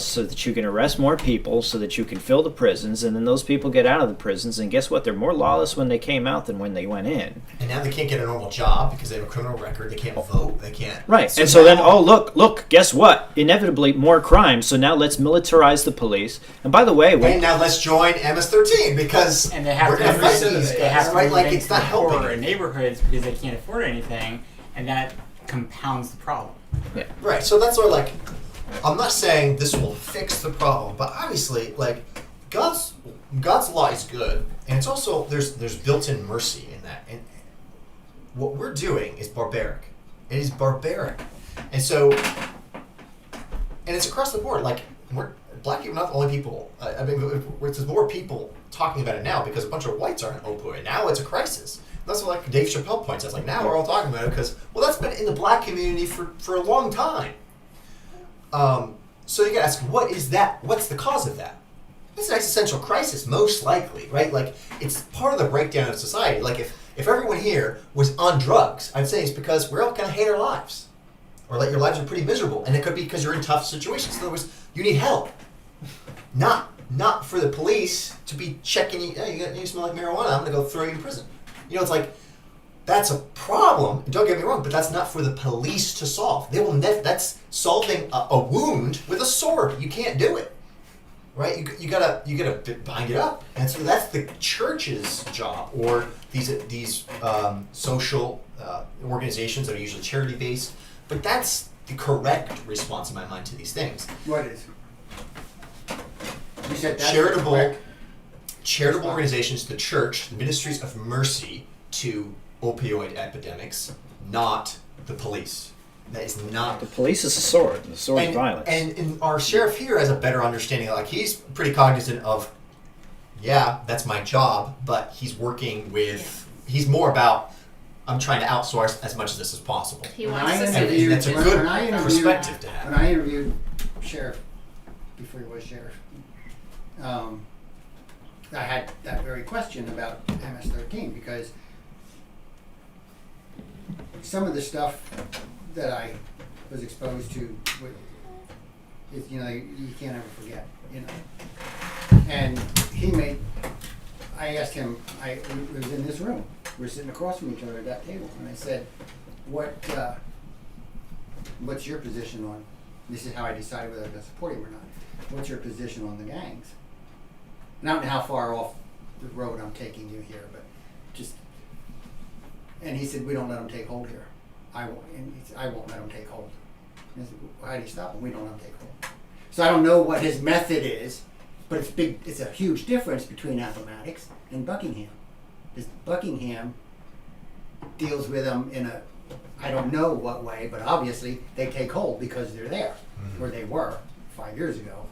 so that you can arrest more people, so that you can fill the prisons, and then those people get out of the prisons, and guess what? They're more lawless when they came out than when they went in. And now they can't get a normal job because they have a criminal record. They can't vote. They can't. Right. And so then, now- look, guess what? Inevitably, more crime. So now let's militarize the police. And by the way, And now let's join MS-13 because And they have we're to going to fight move these it. they have guys, to right? move Like into it's not the helping. poorer anything. neighborhoods because they can't afford anything, and that compounds the problem. Right. So that's sort of like, I'm not saying this will fix the problem, but obviously, like, God's law is good, and it's also there's built-in mercy in that. And what we're doing is barbaric. It is barbaric, and so, and it's across the board. Like black people, not the only people. I mean, there's more people talking about it now because a bunch of whites aren't opioid. Now it's a crisis. That's what like Dave Chappelle points out. It's like now we're all talking about it because that's been in the black community for a long time. So you gotta ask, what is that? What's the cause of that? It's an existential crisis, most likely, right? Like, it's part of the breakdown of society. Like, if everyone here was on drugs, I'd say it's because we're all kind of hate our lives. Or that your lives are pretty miserable. And it could be because you're in tough situations. In other words, you need help. Not for the police to be checking you, hey, you smell like marijuana, I'm going to go throw you in prison. You know, it's like, that's a problem. And don't get me wrong, but that's not for the police to solve. They will that's solving a wound with a sword. You can't do it. Right? You gotta bind it up. And so that's the church's job, or these social organizations that are usually charity based. But that's the correct response in my mind to these things. What is? You said that's Charitable correct. organizations, the church, the ministries of mercy to opioid epidemics, not the police. That is not. The police is a sword. The sword is violence. And our sheriff here has a better understanding. Like, he's pretty cognizant of, yeah, that's my job, but he's working with. He's more about, I'm trying to outsource as much of this as possible. He When wants I to And interviewed- that's a see good when I interviewed- perspective to have. When I interviewed Sheriff, before he was sheriff, I had that very question about MS-13 because some of the stuff that I was exposed to is, you know, you can't ever forget, you know. And I asked him, we was in this room, we were sitting across from each other at that table, and I said, what's your position on, this is how I decide whether to support him or not, what's your position on the gangs? And I don't know how far off the road I'm taking you here, but just, and he said, we don't let them take hold here. I won't let them take hold. And I said, well, how do you stop them? We don't let them take hold. So I don't know what his method is, but it's a huge difference between Appomattox and Buckingham. Because Buckingham deals with them in a, I don't know what way, but obviously they take hold because they're there, or they were 5 years ago.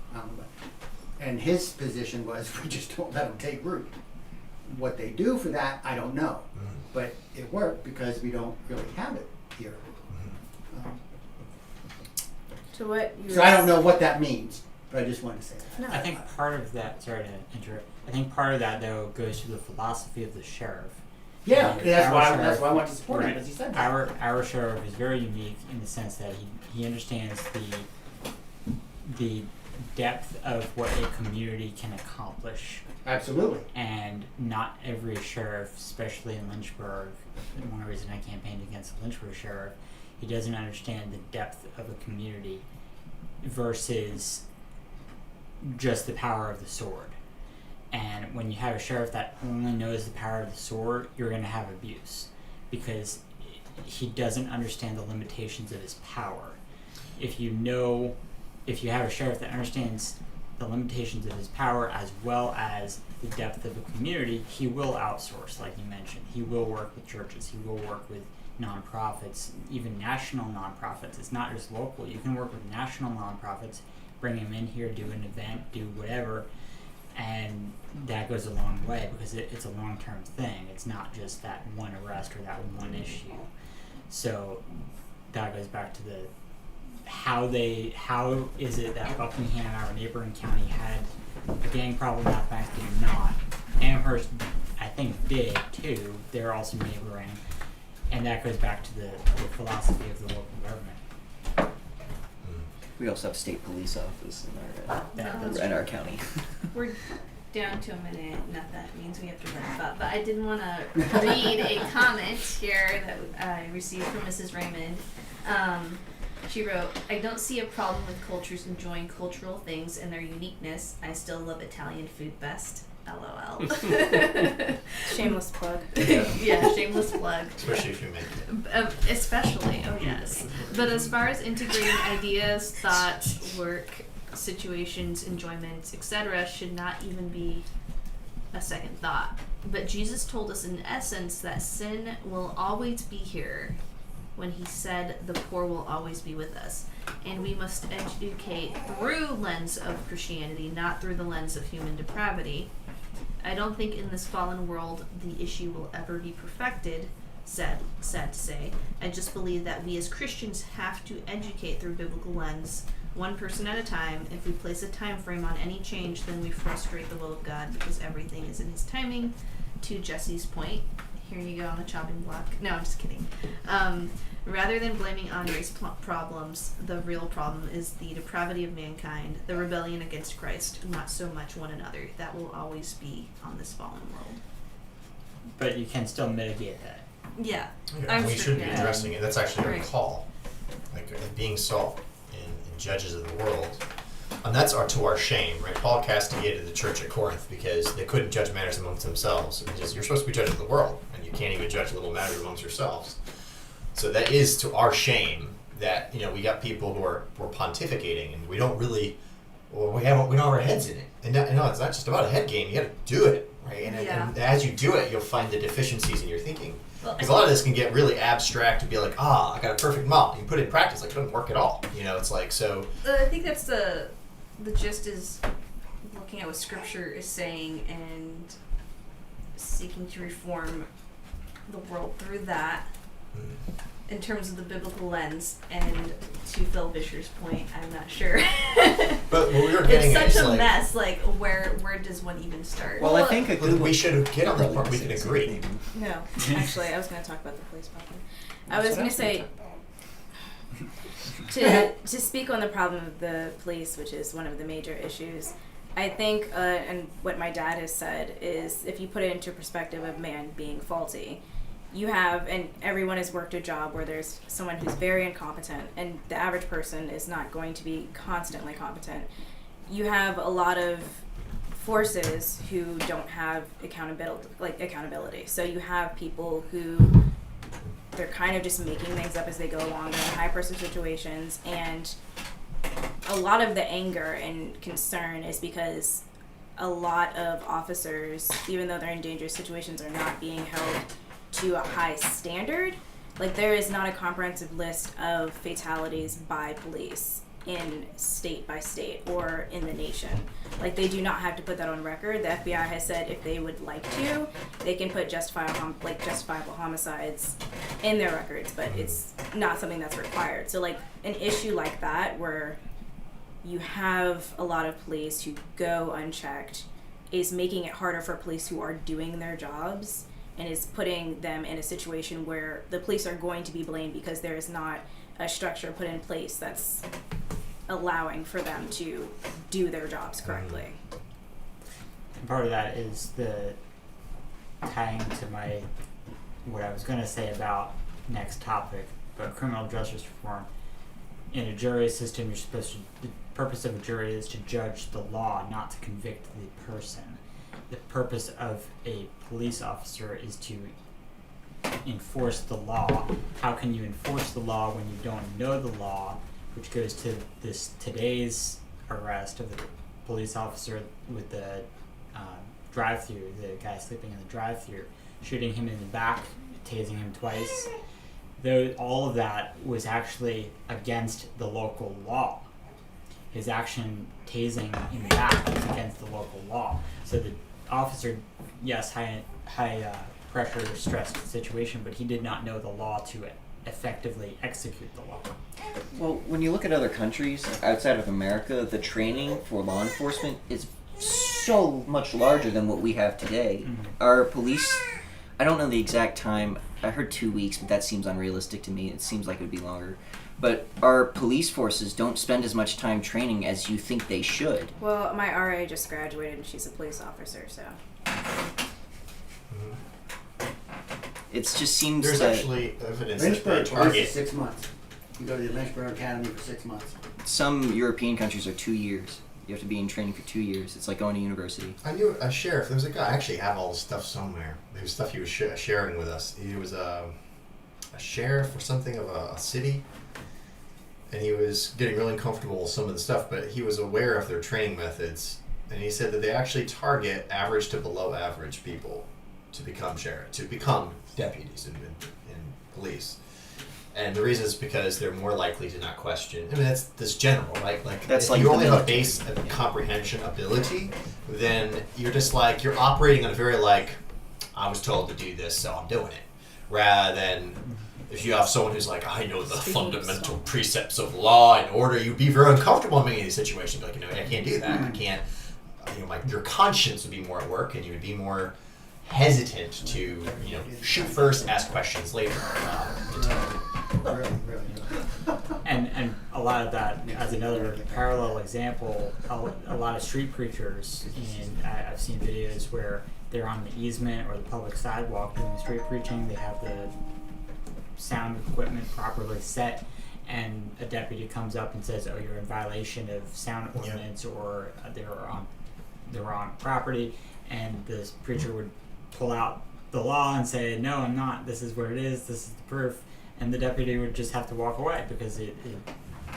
And his position was, we just don't let them take root. What they do for that, I don't know. But it worked because we don't really have it here. To what you So I don't know what that means, but I just wanted to say that. No. I think part of that, sorry to interrupt, I think part of that, though, goes to the philosophy of the sheriff. Yeah, that's why Our I want to support him, right. because he said that. Our sheriff is very unique in the sense that he understands the depth of what a community can accomplish, Absolutely. and not every sheriff, especially in Lynchburg, one reason I campaigned against the Lynchburg sheriff, he doesn't understand the depth of a community versus just the power of the sword. And when you have a sheriff that only knows the power of the sword, you're going to have abuse because he doesn't understand the limitations of his power. If you have a sheriff that understands the limitations of his power as well as the depth of a community, he will outsource, like you mentioned. He will work with churches. He will work with nonprofits, even national nonprofits. It's not just local. You can work with national nonprofits, bring them in here, do an event, do whatever, and that goes a long way because it's a long-term thing. It's not just that one arrest or that one issue. So that goes back to the how is it that Buckingham, our neighboring county, had a gang problem, Appomattox did not. Amherst, I think, did too. They're also neighboring. And that goes back to the philosophy of the local government. We also have state police office That's in our county. We're down to a minute. Not that means we have to wrap up. But I did want to read a comment here that I received from Mrs. Raymond. She wrote, I don't see a problem with cultures enjoying cultural things and their uniqueness. I still love Italian food best. LOL. Shameless plug. Yeah, shameless plug. Especially if you make it. Especially, oh yes. But as far as integrating ideas, thoughts, work, situations, enjoyments, etc., should not even be a second thought. But Jesus told us in essence that sin will always be here when he said the poor will always be with us. And we must educate through lens of Christianity, not through the lens of human depravity. I don't think in this fallen world the issue will ever be perfected, sad to say. I just believe that we as Christians have to educate through biblical lens one person at a time. If we place a time frame on any change, then we frustrate the will of God because everything is in His timing. To Jesse's point, here you go on the chopping block. No, I'm just kidding. Rather than blaming Andre's problems, the real problem is the depravity of mankind, the rebellion against Christ, not so much one another. That will always be on this fallen world. But you can still mitigate that. Yeah, Yeah, I'm we sure. should be Yeah. addressing it. That's actually our Right. call, like being salt and judges of the world, and that's to our shame, right? Paul castigated the church at Corinth because they couldn't judge matters amongst themselves. You're supposed to be judges of the world, and you can't even judge little matters amongst yourselves. So that is to our shame that we got people who are pontificating, and we don't really, we don't have our heads in it. And it's not just about a head game. You got to do it, right? And as you do it, you'll find the deficiencies in your thinking. Well, Because a lot of this can get really abstract and be like, I got a perfect model. You put it in practice, like it doesn't work at all. It's like so. I think that's the gist is looking at what Scripture is saying and seeking to reform the world through that in terms of the biblical lens. And to Phil Vischer's point, I'm not sure. But what we were getting It's at is such a like, mess. Like, where does one even start? Well, I think a good we should get on the part we can agree. No, actually, I was going to talk about the police problem. I That's was what going to say to speak on the problem of the police, which is one of the major issues. I think, and what my dad has said is, if you put it into perspective of man being faulty, you have, and everyone has worked a job where there's someone who's very incompetent, and the average person is not going to be constantly competent. You have a lot of forces who don't have accountability. So you have people who they're kind of just making things up as they go along. They're in high pressure situations, and a lot of the anger and concern is because a lot of officers, even though they're in dangerous situations, are not being held to a high standard. Like, there is not a comprehensive list of fatalities by police in state by state or in the nation. Like, they do not have to put that on record. The FBI has said if they would like to, they can put justifiable homicides in their records, but it's not something that's required. So, like, an issue like that where you have a lot of police who go unchecked is making it harder for police who are doing their jobs, and is putting them in a situation where the police are going to be blamed because there is not a structure put in place that's allowing for them to do their jobs correctly. And part of that is the tying to what I was going to say about next topic, but criminal justice reform. In a jury system, the purpose of a jury is to judge the law, not to convict the person. The purpose of a police officer is to enforce the law. How can you enforce the law when you don't know the law? Which goes to today's arrest of the police officer with the drive-through, the guy sleeping in the drive-through, shooting him in the back, tasing him twice. Though all of that was actually against the local law. His action tasing in the back was against the local law. So the officer, yes, high pressure, stressed situation, but he did not know the law to effectively execute the law. Well, when you look at other countries outside of America, the training for law enforcement is so much larger than what we have today. Mm-hmm. Our police, I don't know the exact time, I heard 2 weeks, but that seems unrealistic to me. It seems like it would be longer. But our police forces don't spend as much time training as you think they should. Well, my RA just graduated and she's a police officer, so. It just seems There's that actually evidence that they Lynchburg, police target. is 6 months. You go to the Lynchburg Academy for 6 months. some European countries are 2 years. You have to be in training for 2 years. It's like going to university. I knew a sheriff. There was a guy. I actually have all this stuff somewhere. There was stuff he was sharing with us. He was a sheriff or something of a city, and he was getting really uncomfortable with some of the stuff. But he was aware of their training methods, and he said that they actually target average to below average people to become to become deputies in police. And the reason is because they're more likely to not question. I mean, that's general, right? Like, That's if like you the only have a military. base of comprehension ability, then you're just like, you're operating on a very like, I was told to do this, so I'm doing it. rather than if you have someone who's like, I know the Speaking of fundamental stuff. precepts of law and order, you'd be very uncomfortable in many of these situations. Like, I can't do that. I can't. Your conscience would be more at work, and you would be more hesitant to, shoot first, ask questions later. Really. And a lot of that, as another parallel example, a lot of street preachers, and I've seen videos where they're on the easement or the public sidewalk doing street preaching. They have the sound equipment properly set, and a deputy comes up and says, "Oh, you're in violation of sound ordinance, or they were on property," and this preacher would pull out the law and say, "No, I'm not. This is where it is. This is the proof." And the deputy would just have to walk away because he didn't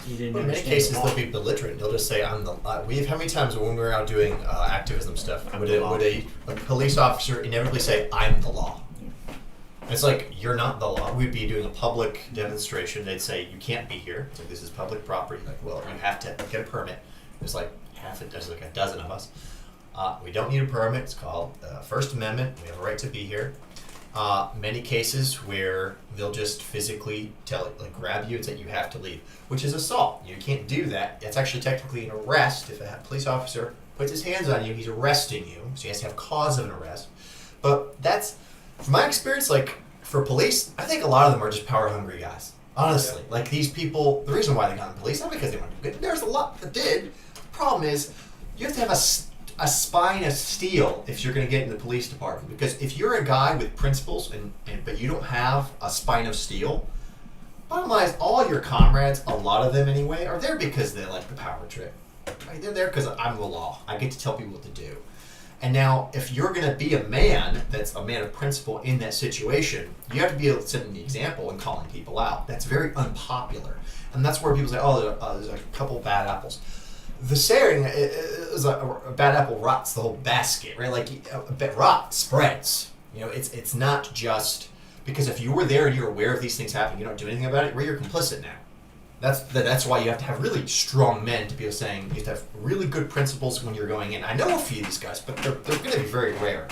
Well, in many understand cases, the law. they'll be belligerent. They'll just say, "I'm the." We've how many times when we were out doing activism stuff would a police officer inevitably say, "I'm the law"? It's like, you're not the law. We'd be doing a public demonstration. They'd say, "You can't be here. It's like, this is public property." Like, well, you have to get a permit. There's like a dozen of us. We don't need a permit. It's called First Amendment. We have a right to be here. Many cases where they'll just physically grab you and say you have to leave, which is assault. You can't do that. That's actually technically an arrest. If a police officer puts his hands on you, he's arresting you. So he has to have cause of an arrest. But that's, from my experience, like for police, I think a lot of them are just power hungry guys. Honestly, like these people, the reason why they got in police, not because they want to do good. There's a lot that did. The problem is you have to have a spine of steel if you're going to get in the police department, because if you're a guy with principles but you don't have a spine of steel, bottom line is all your comrades, a lot of them anyway, are there because they like the power trip. Right? They're there because I'm the law. I get to tell people what to do. And now, if you're going to be a man that's a man of principle in that situation, you have to be able to set the example and calling people out. That's very unpopular, and that's where people say, "Oh, there's a couple bad apples." The saying is a bad apple rots the whole basket, right? Like rot spreads. It's not just because if you were there and you're aware of these things happening, you don't do anything about it. Well, you're complicit now. That's why you have to have really strong men to be saying you have to have really good principles when you're going in. I know a few of these guys, but they're going to be very rare.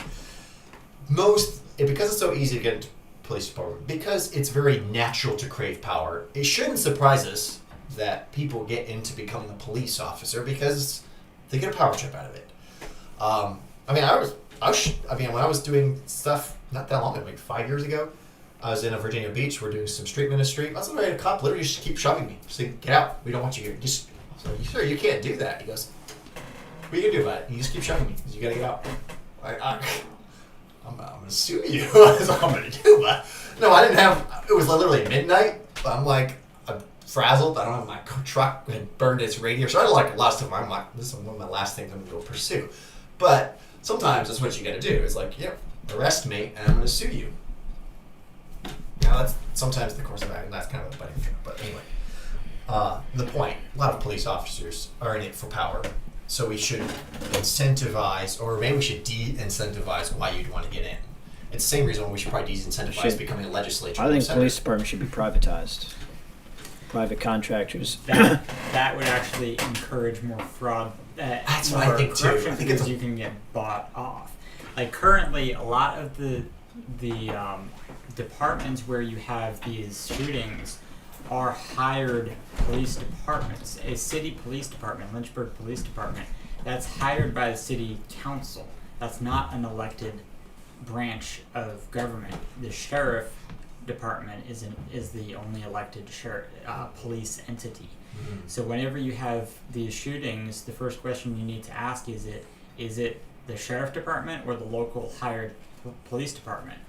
Because it's so easy to get into police department, because it's very natural to crave power. It shouldn't surprise us that people get into becoming a police officer because they get a power trip out of it. When I was doing stuff not that long ago, like 5 years ago, I was in Virginia Beach. We're doing some street ministry. I was like, a cop literally just keep shoving me. Saying, "Get out. We don't want you here." I was like, "Sir, you can't do that." He goes, "What are you going to do about it?" You just keep shoving me. You got to get out. I'm going to sue you. That's what I'm going to do. But no, I didn't have, it was literally midnight. I'm like, I'm frazzled. I don't have my truck had burned its radiator. So I don't like a lot of stuff. I'm like, this is one of my last things I'm going to go pursue. But sometimes that's what you got to do. It's like, arrest me and I'm going to sue you. Now that's sometimes the course of action. That's kind of a budding trick. But anyway, the point, a lot of police officers are in it for power. So we should incentivize, or maybe we should de-incentivize why you'd want to get in. It's the same reason why we should probably de-incentivize becoming a legislature. I think police department should be privatized. Private contractors. That would actually encourage more fraud. That's what I think too. I think because you can get bought off. Like currently, a lot of the departments where you have these shootings are hired police departments. A city police department, Lynchburg Police Department, that's hired by the city council. That's not an elected branch of government. The sheriff department is the only elected police entity. Mm-hmm. So whenever you have these shootings, the first question you need to ask is it the sheriff department or the local hired police department?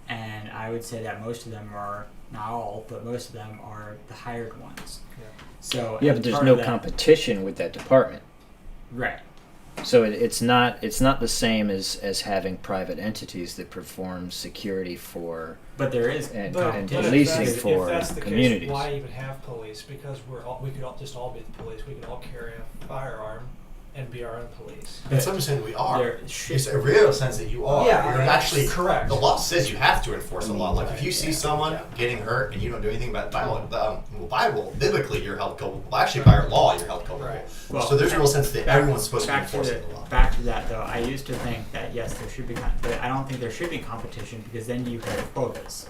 And I would say that most of them are, not all, but most of them are the hired ones. Yeah. So Yeah, but there's no competition with that department. Right. So it's not the same as having private entities that perform security for But there is and But policing if for that's the communities. case, why even have police? Because we could all just all be the police. We could all carry a firearm and be our own police. In some sense, we are. There It's a real sense that you are. Yeah, You're actually correct. The law says you have to enforce the law. Like if you see Yeah. someone Yeah. getting hurt and you don't do anything about it, by Bible, biblically, you're held culpable. Well, actually, by our law, you're held culpable. Right. Well, So there's a real sense that everyone's supposed to be back to enforcing the law. back to that though. I used to think that yes, there should be, but I don't think there should be competition because then you have quotas.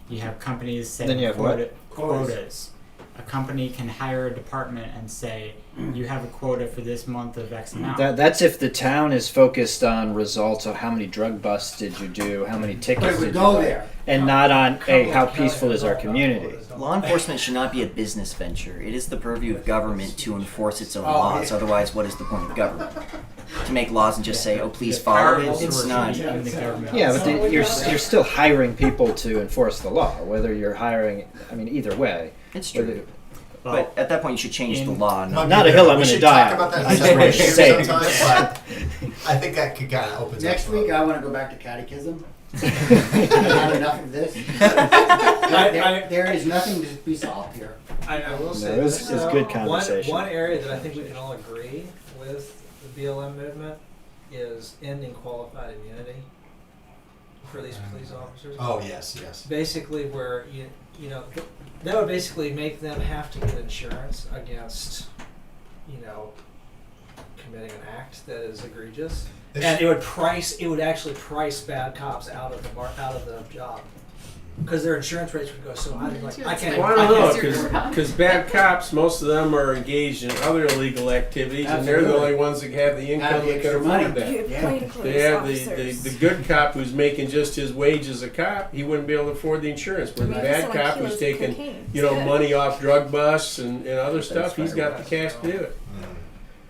You have companies setting Then you have what? quotas. A company can hire a department and say, you have a quota for this month of X amount. That's if the town is focused on results of how many drug busts did you do, how many But tickets it would did go you there. and not on, hey, how County peaceful is our has all community? quotas, don't Law they? enforcement should not be a business venture. It is the purview of government to enforce its own Oh, laws. yeah. Otherwise, what is the point of government? To make laws and just say, "Oh, please The follow power it." also It's should not. be in the government. Yeah, but you're still hiring people to enforce the law, whether you're hiring, I mean, either way. It's Whether- true. Well, But at that point, you should change the in- law. Not a hill I'm We gonna should die talk on. about that I just wanted to say it. sometime, but I think that could kind of open Next up. week, I want to go back to catechism. I've had enough of this. There is nothing to be solved here. I will say No, it's this, good though. conversation. One area that I think we can all agree with the BLM movement is ending qualified immunity for these police officers. Oh yes, yes. Basically, where you know that would basically make them have to get insurance against committing an act that is egregious, and it would actually price bad cops out of the job. Because their insurance rates would go so high, like I can't. Well, I don't know, can't- because bad cops, most of them are engaged in other illegal activities, and they're the Absolutely. only ones that have the income Have the that can extra afford money. that. You Yeah. plainclothes They have officers. the good cop who's making just his wage as a cop, he wouldn't be able to afford the insurance. Where the Maybe bad selling cop kilos who's of taking, cocaine. money off drug busts and other stuff, he's got the cash to do it.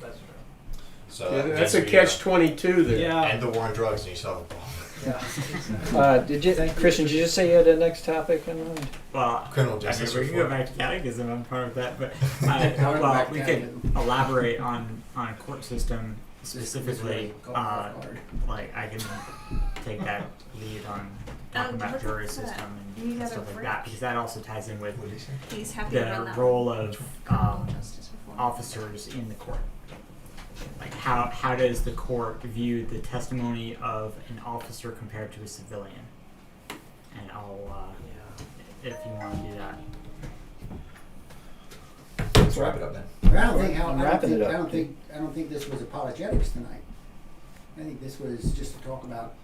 That's true. So Yeah, that that's gives a you, catch-22 there. Yeah. And the war on drugs, and you saw the ball. Christian, did you just say you had a next topic in mind? well, Criminal I mean, justice we can go reform. back to catechism. I'm part of that, but Going well, back to we could catechism. elaborate on a court system specifically. really caught me off guard. Like I can take that lead on talking look about at jury that. system You and gotta stuff like break. that because that also ties in with What did you say? He's happy to run the that role one. of Criminal justice reform. officers in the court. Like how does the court view the testimony of an officer compared to a civilian? And I'll if you want to do that. Let's wrap it up then. But I don't think I'm wrapping it up. I don't think this was apologetics tonight. I think this was just to talk about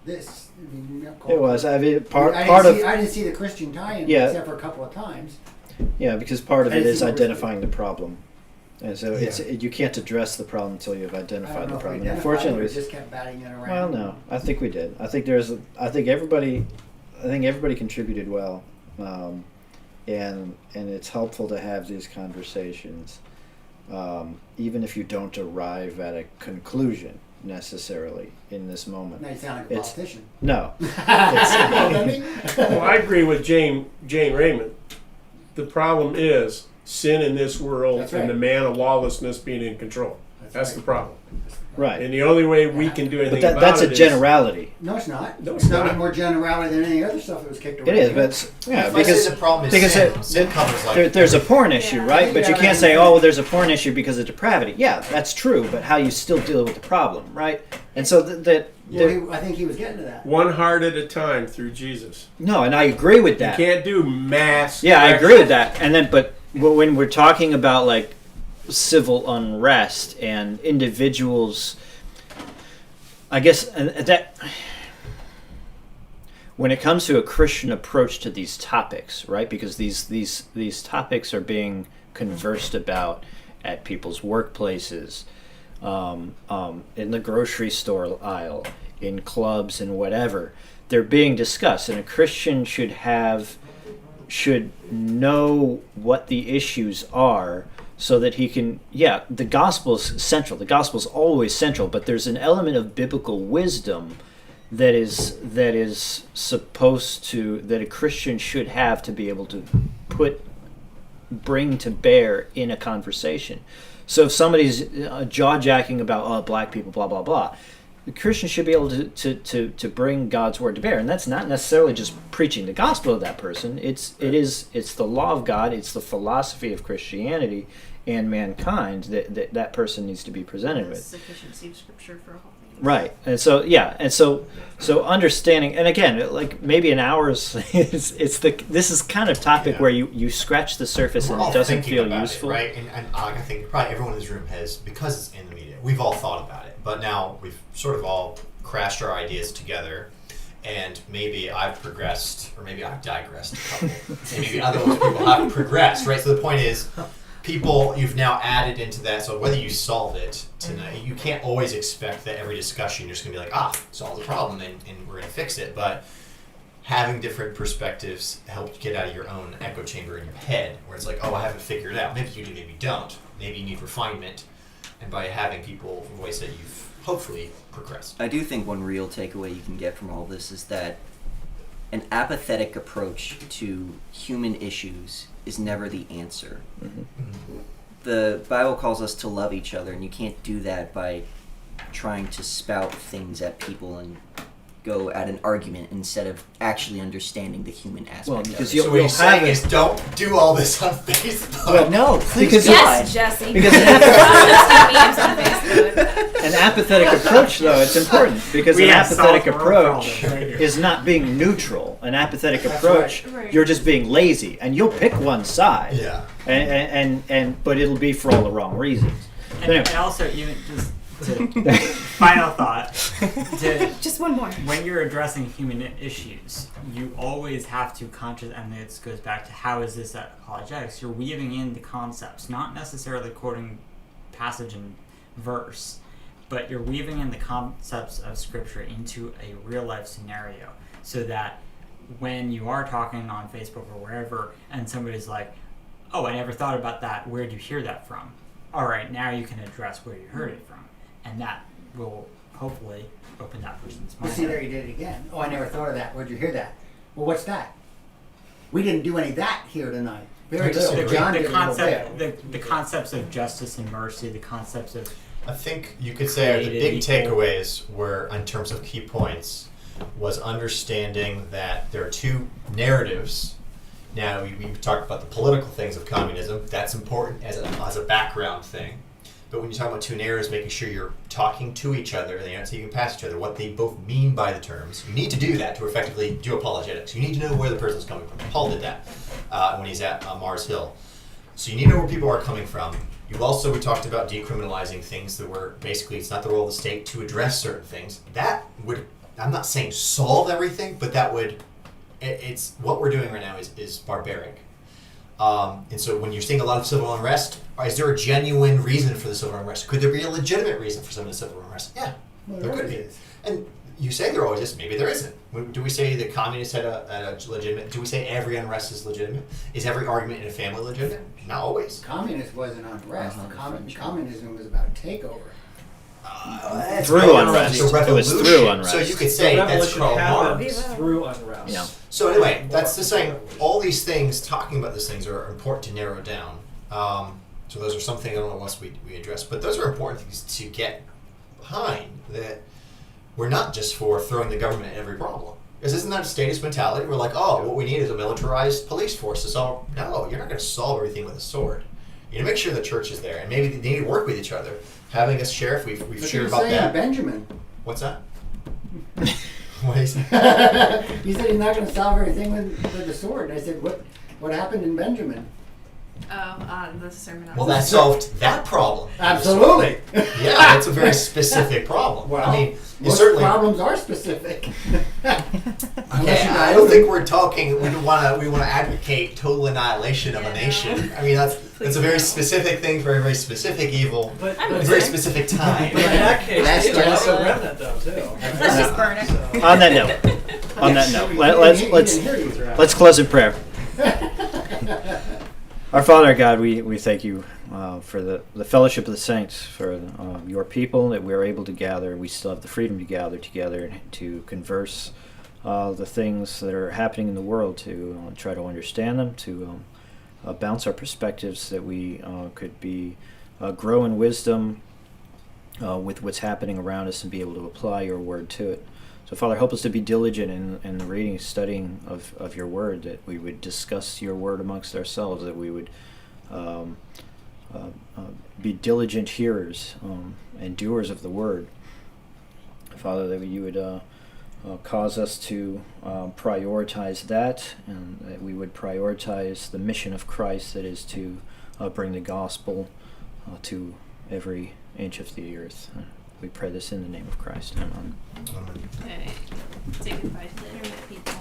this. I mean, you're not It was. I mean, part I of didn't see the Christian tie-in Yeah. except for a couple of times. yeah, because part of I it didn't is see the identifying the problem, and so Yeah. you can't address the problem until you've I identified don't the know if we problem. identified it Unfortunately, or it's- just kept batting it around. well, no, I think we did. I think everybody contributed well, and it's helpful to have these conversations, even if you don't arrive at a conclusion necessarily in this moment. Now you sound like a It's- politician. No, Well, I agree with Jane Raymond. The problem is sin in this world That's and right. the man of lawlessness being in control. That's the problem. right. And the only way we can do anything But about that's it a is- generality. No, it's not. No, it's it's not not. more generality than any other stuff that was kicked around. It is, here. but it's, yeah, If I say because the problem is because sin, sin covers like there's a porn issue, Yeah. right? But you Yeah, can't I say, mean- oh, well, there's a porn issue because of depravity. Yeah, that's true, but how you still deal with the problem, right? And so Well, I think he was getting to that. one heart at a time through Jesus. no, and I agree with that. You can't do mass. Yeah, I correction. agree with that. And then, but when we're talking about like civil unrest and individuals, I guess that when it comes to a Christian approach to these topics, right? Because these topics are being conversed about at people's workplaces, in the grocery store aisle, in clubs, and whatever. They're being discussed, and a Christian should know what the issues are so that he can, the gospel's central. The gospel's always central, but there's an element of biblical wisdom that is supposed to, that a Christian should have to be able to bring to bear in a conversation. So if somebody's jaw-jacking about black people, blah blah blah, the Christian should be able to bring God's word to bear, and that's not necessarily just preaching the gospel to that person. It's the law of God. It's the philosophy of Christianity and mankind that person needs to be presented with. Sufficiency of scripture for all things. Right, and so so understanding, and again, like maybe an hour's, this is kind of topic Yeah. where you scratch the surface We're and all it doesn't thinking feel about useful. it, right? And I think probably everyone in this room has, because it's in the media, we've all thought about it. But now we've sort of all crashed our ideas together, and maybe I've progressed, or maybe I've digressed a couple, and maybe other people have progressed, right? So the point is, people you've now added into that. So whether you solve it tonight, you can't always expect that every discussion you're just going to be like, solve the problem and we're going to fix it. But having different perspectives helps get out of your own echo chamber in your head, where it's like, oh, I haven't figured it out. Maybe you do, maybe you don't. Maybe you need refinement. And by having people voice that, you've hopefully progressed. I do think one real takeaway you can get from all this is that an apathetic approach to human issues is never the answer. The Bible calls us to love each other, and you can't do that by trying to spout things at people and go at an argument instead of actually understanding the human aspect Well, of because it. you'll- So what you're have saying it- is don't do all this on Facebook. Well, No, please Because God. Yes, Jesse. Because Memes on Facebook. an apathetic approach, though, it's important because We an have apathetic solved our approach problem right here. is not being neutral. An apathetic That's approach, right. you're just being lazy, and you'll pick one side. Yeah. And but it'll be for all the wrong reasons. And, Anyway. and also, even just to final thought, to Just one more. when you're addressing human issues, you always have to and this goes back to how is this apologetics? You're weaving in the concepts, not necessarily quoting passage and verse, but you're weaving in the concepts of Scripture into a real life scenario, so that when you are talking on Facebook or wherever, and somebody's like, "Oh, I never thought about that. Where'd you hear that from?" All right, now you can address where you heard it from, and that will hopefully open that person's But mind. see, there you did it again. Oh, I never thought of that. Where'd you hear that? Well, what's that? We didn't do any of that here tonight. Very I little. disagree. John the did a little concept, bit. the concepts of justice and mercy, the concepts of I think you could say the big Created equal. takeaways were, in terms of key points, was understanding that there are two narratives. Now, we've talked about the political things of communism. That's important as a background thing. But when you talk about two narratives, making sure you're talking to each other, and so you can pass each other what they both mean by the terms. You need to do that to effectively do apologetics. You need to know where the person's coming from. Paul did that when he's at Mars Hill. So you need to know where people are coming from. We talked about decriminalizing things that were basically, it's not the role of the state to address certain things. That would, I'm not saying solve everything, but that would, it's what we're doing right now is barbaric. And so when you're seeing a lot of civil unrest, is there a genuine reason for the civil unrest? Could there be a legitimate reason for some of the civil unrest? Yeah, Well, there could always be. is. And you say there always is, maybe there isn't. Do we say that communists had a legitimate, do we say every unrest is legitimate? Is every argument in a family legitimate? Not always. Communist wasn't unrest. Uh-huh. Communism was about takeover. Through unrest. It was through unrest. So you could say the that's revolution Karl happened Marx. through unrest. Yeah. So anyway, that's the saying. All these things, talking about these things, are important to narrow down. So those are something I don't know once we address, but those are important things to get behind. That we're not just for throwing the government at every problem. Because isn't that a statist mentality? We're like, oh, what we need is a militarized police force to solve. No, you're not going to solve everything with a sword. You need to make sure the church is there, and maybe they need to work with each other. Having a sheriff, we've Look shared at about saying, that. Benjamin. What's that? What is that? He said he's not going to solve everything with the sword. And I said, what happened in Benjamin? The sermon. on Well, the that solved that problem. Absolutely. Yeah, that's a very specific problem. Well, I mean, you most certainly. problems are specific. Okay, I don't think we're talking. We want to advocate total annihilation of a nation. I mean, that's a very specific thing for a very specific evil, But, I'm at a but, very listening. specific time. but in that case, That's it's just, a remnant though too. Let's just burn it. So- On that note, let's close in prayer. Our Father, our God, we thank you for the fellowship of the saints, for your people, that we're able to gather. We still have the freedom to gather together and to converse the things that are happening in the world, to try to understand them, to bounce our perspectives, that we could be grow in wisdom with what's happening around us and be able to apply your word to it. So, Father, help us to be diligent in the reading and studying of your word, that we would discuss your word amongst ourselves, that we would be diligent hearers and doers of the word, Father, that you would cause us to prioritize that, and that we would prioritize the mission of Christ, that is to bring the gospel to every inch of the earth. We pray this in the name of Christ. Amen. Amen. Okay. Say goodbye to the internet people.